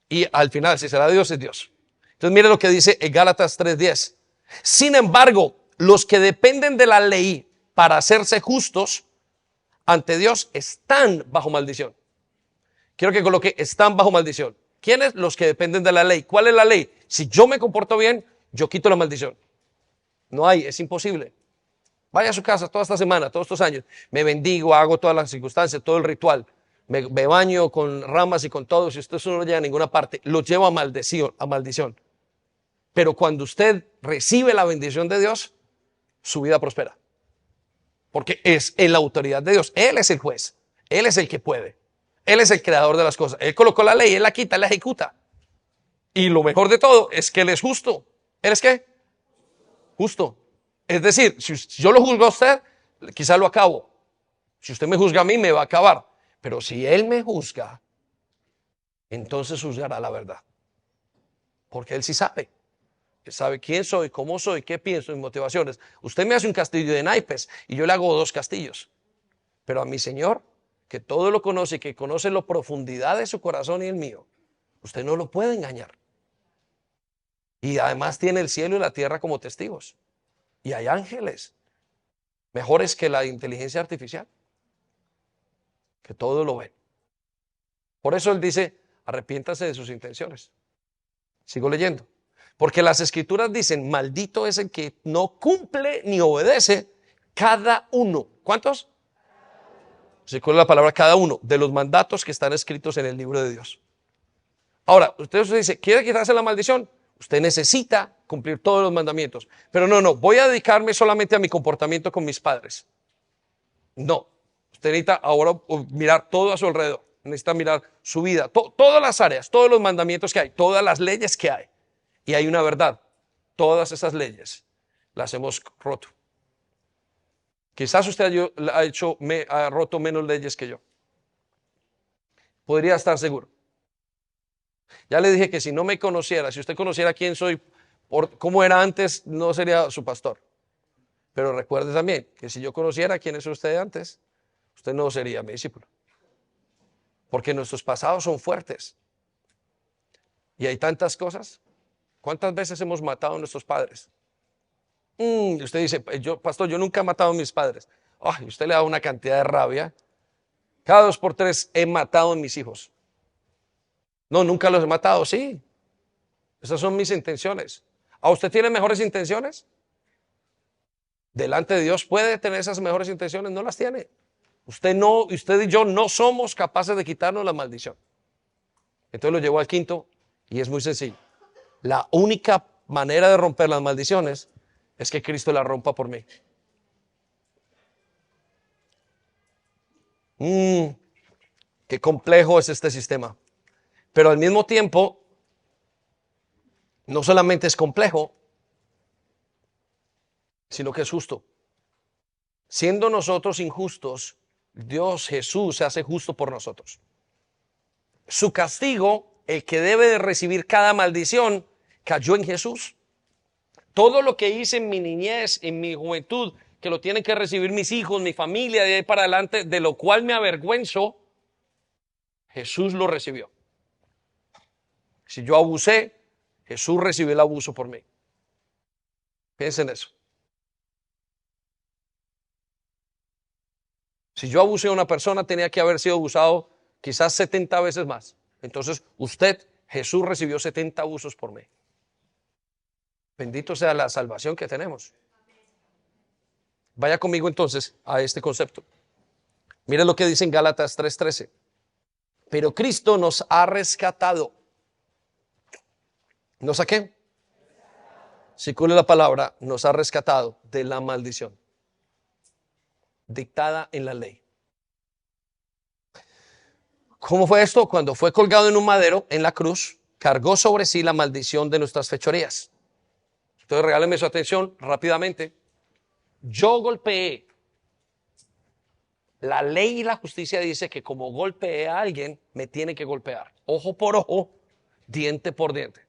Y al final, si será Dios, es Dios. Entonces mire lo que dice en Gálatas 3:10. Sin embargo, los que dependen de la ley para hacerse justos ante Dios están bajo maldición. Quiero que coloque, están bajo maldición. ¿Quiénes? Los que dependen de la ley. ¿Cuál es la ley? Si yo me comporto bien, yo quito la maldición. No hay, es imposible. Vaya a su casa toda esta semana, todos estos años. Me bendigo, hago todas las circunstancias, todo el ritual. Me baño con ramas y con todo. Si usted no llega a ninguna parte, lo llevo a maldición. Pero cuando usted recibe la bendición de Dios, su vida prospera. Porque es en la autoridad de Dios. Él es el juez. Él es el que puede. Él es el creador de las cosas. Él colocó la ley, Él la quita, Él la ejecuta. Y lo mejor de todo es que Él es justo. ¿Él es qué? Justo. Es decir, si yo lo juzgo a usted, quizá lo acabo. Si usted me juzga a mí, me va a acabar. Pero si Él me juzga, entonces juzgará la verdad. Porque Él sí sabe. Él sabe quién soy, cómo soy, qué pienso, mis motivaciones. Usted me hace un castillo de naipes y yo le hago 2 castillos. Pero a mi Señor, que todo lo conoce y que conoce la profundidad de su corazón y el mío, usted no lo puede engañar. Y además tiene el cielo y la tierra como testigos. Y hay ángeles mejores que la inteligencia artificial, que todo lo ven. Por eso Él dice, arrepiéntase de sus intenciones. Sigo leyendo. Porque las escrituras dicen, maldito es el que no cumple ni obedece cada uno. ¿Cuántos? ¿Cuál es la palabra cada uno? De los mandatos que están escritos en el libro de Dios. Ahora, usted dice, ¿quiere quitarse la maldición? Usted necesita cumplir todos los mandamientos. Pero no, voy a dedicarme solamente a mi comportamiento con mis padres. No. Usted necesita ahora mirar todo a su alrededor. Necesita mirar su vida, todas las áreas, todos los mandamientos que hay, todas las leyes que hay. Y hay una verdad. Todas esas leyes las hemos roto. Quizás usted ha roto menos leyes que yo. Podría estar seguro. Ya le dije que si no me conociera, si usted conociera quién soy, cómo era antes, no sería su pastor. Pero recuerde también que si yo conociera quién es usted antes, usted no sería mi discípulo. Porque nuestros pasados son fuertes. Y hay tantas cosas. ¿Cuántas veces hemos matado a nuestros padres? Usted dice, pastor, yo nunca he matado a mis padres. Ay, usted le da una cantidad de rabia. Cada 2 por 3 he matado a mis hijos. No, nunca los he matado, sí. Esas son mis intenciones. ¿A usted tiene mejores intenciones? Delante de Dios puede tener esas mejores intenciones, no las tiene. Usted y yo no somos capaces de quitarnos la maldición. Entonces lo llevo al quinto y es muy sencillo. La única manera de romper las maldiciones es que Cristo la rompa por mí. Qué complejo es este sistema. Pero al mismo tiempo, no solamente es complejo, sino que es justo. Siendo nosotros injustos, Dios Jesús se hace justo por nosotros. Su castigo, el que debe de recibir cada maldición, cayó en Jesús. Todo lo que hice en mi niñez, en mi juventud, que lo tienen que recibir mis hijos, mi familia, de ahí para adelante, de lo cual me avergüenzo, Jesús lo recibió. Si yo abusé, Jesús recibió el abuso por mí. Piensen en eso. Si yo abusé de una persona, tenía que haber sido abusado quizás 70 veces más. Entonces, Jesús recibió 70 abusos por mí. Bendito sea la salvación que tenemos. Vaya conmigo entonces a este concepto. Mire lo que dice en Gálatas 3:13. Pero Cristo nos ha rescatado. ¿Nos a qué? Si cuál es la palabra, nos ha rescatado de la maldición dictada en la ley. ¿Cómo fue esto? Cuando fue colgado en un madero, en la cruz, cargó sobre sí la maldición de nuestras fechorías. Entonces regálenme su atención rápidamente. Yo golpeé. La ley y la justicia dice que como golpeé a alguien, me tiene que golpear. Ojo por ojo, diente por diente.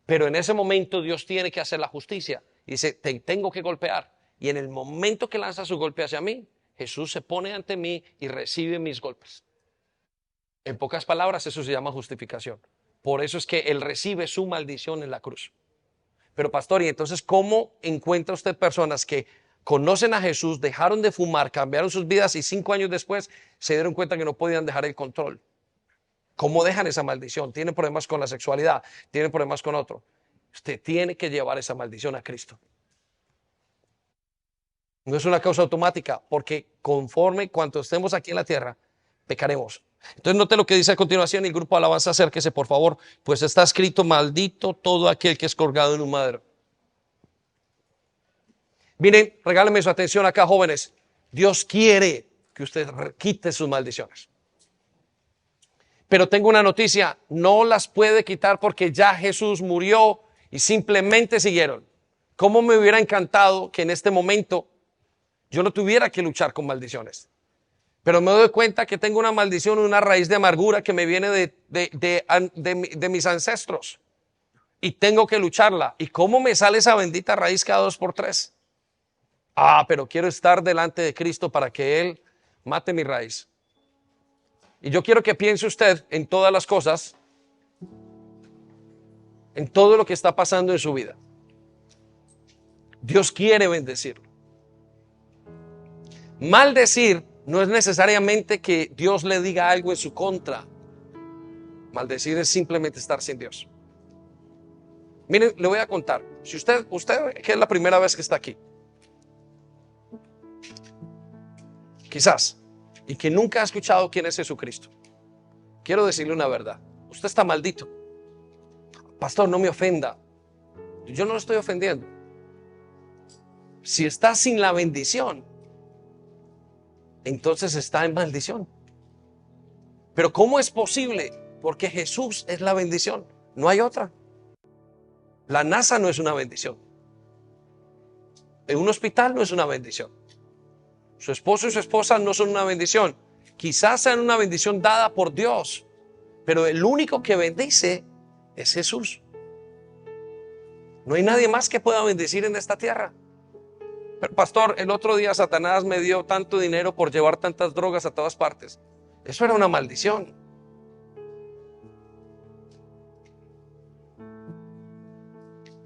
Pero en ese momento Dios tiene que hacer la justicia. Y dice, te tengo que golpear. Y en el momento que lanza su golpe hacia mí, Jesús se pone ante mí y recibe mis golpes. En pocas palabras, eso se llama justificación. Por eso es que Él recibe su maldición en la cruz. Pero pastor, ¿y entonces cómo encuentra usted personas que conocen a Jesús, dejaron de fumar, cambiaron sus vidas y 5 años después se dieron cuenta que no podían dejar el control? ¿Cómo dejan esa maldición? Tienen problemas con la sexualidad, tienen problemas con otro. Usted tiene que llevar esa maldición a Cristo. No es una causa automática, porque conforme cuanto estemos aquí en la tierra, pecaremos. Entonces note lo que dice a continuación el grupo Alabanza, acérquese por favor, pues está escrito, maldito todo aquel que es colgado en un madero. Miren, regálenme su atención acá, jóvenes. Dios quiere que usted quite sus maldiciones. Pero tengo una noticia, no las puede quitar porque ya Jesús murió y simplemente siguieron. ¿Cómo me hubiera encantado que en este momento yo no tuviera que luchar con maldiciones? Pero me doy cuenta que tengo una maldición, una raíz de amargura que me viene de mis ancestros. Y tengo que lucharla. ¿Y cómo me sale esa bendita raíz cada 2 por 3? Pero quiero estar delante de Cristo para que Él mate mi raíz. Y yo quiero que piense usted en todas las cosas, en todo lo que está pasando en su vida. Dios quiere bendecirlo. Maldecir no es necesariamente que Dios le diga algo en su contra. Maldecir es simplemente estar sin Dios. Miren, le voy a contar. Si usted que es la primera vez que está aquí, quizás, y que nunca ha escuchado quién es Jesucristo, quiero decirle una verdad. Usted está maldito. Pastor, no me ofenda. Yo no lo estoy ofendiendo. Si está sin la bendición, entonces está en maldición. Pero ¿cómo es posible? Porque Jesús es la bendición. No hay otra. La NASA no es una bendición. En un hospital no es una bendición. Su esposo y su esposa no son una bendición. Quizás sean una bendición dada por Dios, pero el único que bendice es Jesús. No hay nadie más que pueda bendecir en esta tierra. Pero, pastor, el otro día Satanás me dio tanto dinero por llevar tantas drogas a todas partes. Eso era una maldición.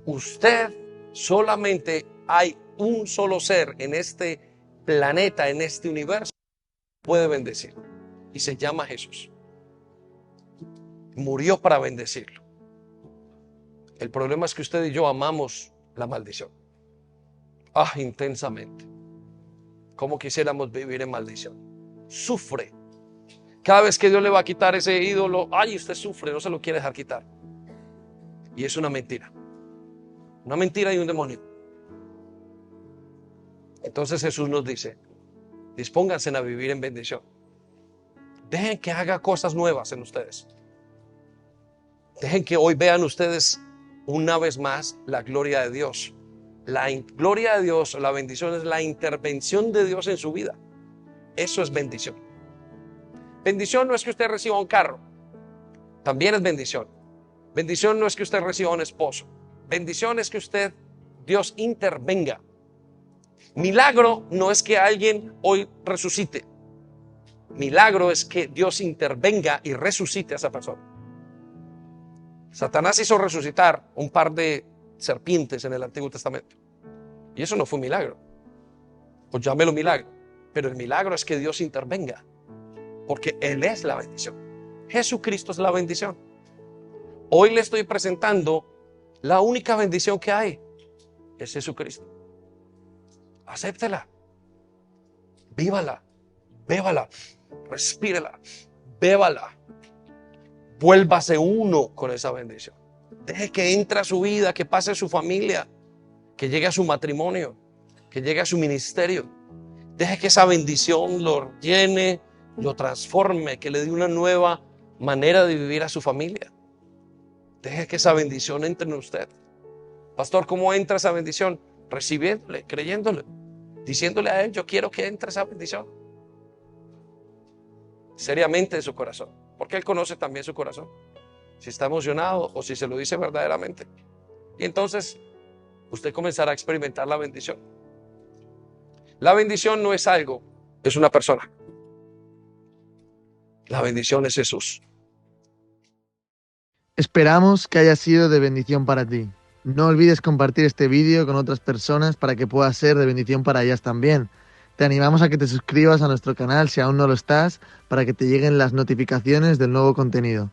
Usted, solamente hay un solo ser en este planeta, en este universo, que puede bendecir. Y se llama Jesús. Murió para bendecirlo. El problema es que usted y yo amamos la maldición. Intensamente. Como quisiéramos vivir en maldición. Sufre. Cada vez que Dios le va a quitar ese ídolo, usted sufre, no se lo quiere dejar quitar. Y es una mentira. Una mentira y un demonio. Entonces Jesús nos dice, dispónganse a vivir en bendición. Dejen que haga cosas nuevas en ustedes. Dejen que hoy vean ustedes una vez más la gloria de Dios. La gloria de Dios, la bendición es la intervención de Dios en su vida. Eso es bendición. Bendición no es que usted reciba un carro. También es bendición. Bendición no es que usted reciba un esposo. Bendición es que Dios intervenga. Milagro no es que alguien hoy resucite. Milagro es que Dios intervenga y resucite a esa persona. Satanás hizo resucitar un par de serpientes en el Antiguo Testamento. Y eso no fue un milagro. Pues llámelo milagro. Pero el milagro es que Dios intervenga. Porque Él es la bendición. Jesucristo es la bendición. Hoy le estoy presentando la única bendición que hay. Es Jesucristo. Acéptela. Vívala. Bébala. Respírela. Bébala. Vuélvase uno con esa bendición. Deje que entre a su vida, que pase a su familia, que llegue a su matrimonio, que llegue a su ministerio. Deje que esa bendición lo llene, lo transforme, que le dé una nueva manera de vivir a su familia. Deje que esa bendición entre en usted. Pastor, ¿cómo entra esa bendición? Recibiéndole, creyéndole, diciéndole a Él, yo quiero que entre esa bendición. Seriamente de su corazón, porque Él conoce también su corazón. Si está emocionado o si se lo dice verdaderamente. Y entonces usted comenzará a experimentar la bendición. La bendición no es algo, es una persona. La bendición es Jesús. Esperamos que haya sido de bendición para ti. No olvides compartir este vídeo con otras personas para que pueda ser de bendición para ellas también. Te animamos a que te suscribas a nuestro canal si aún no lo estás, para que te lleguen las notificaciones del nuevo contenido.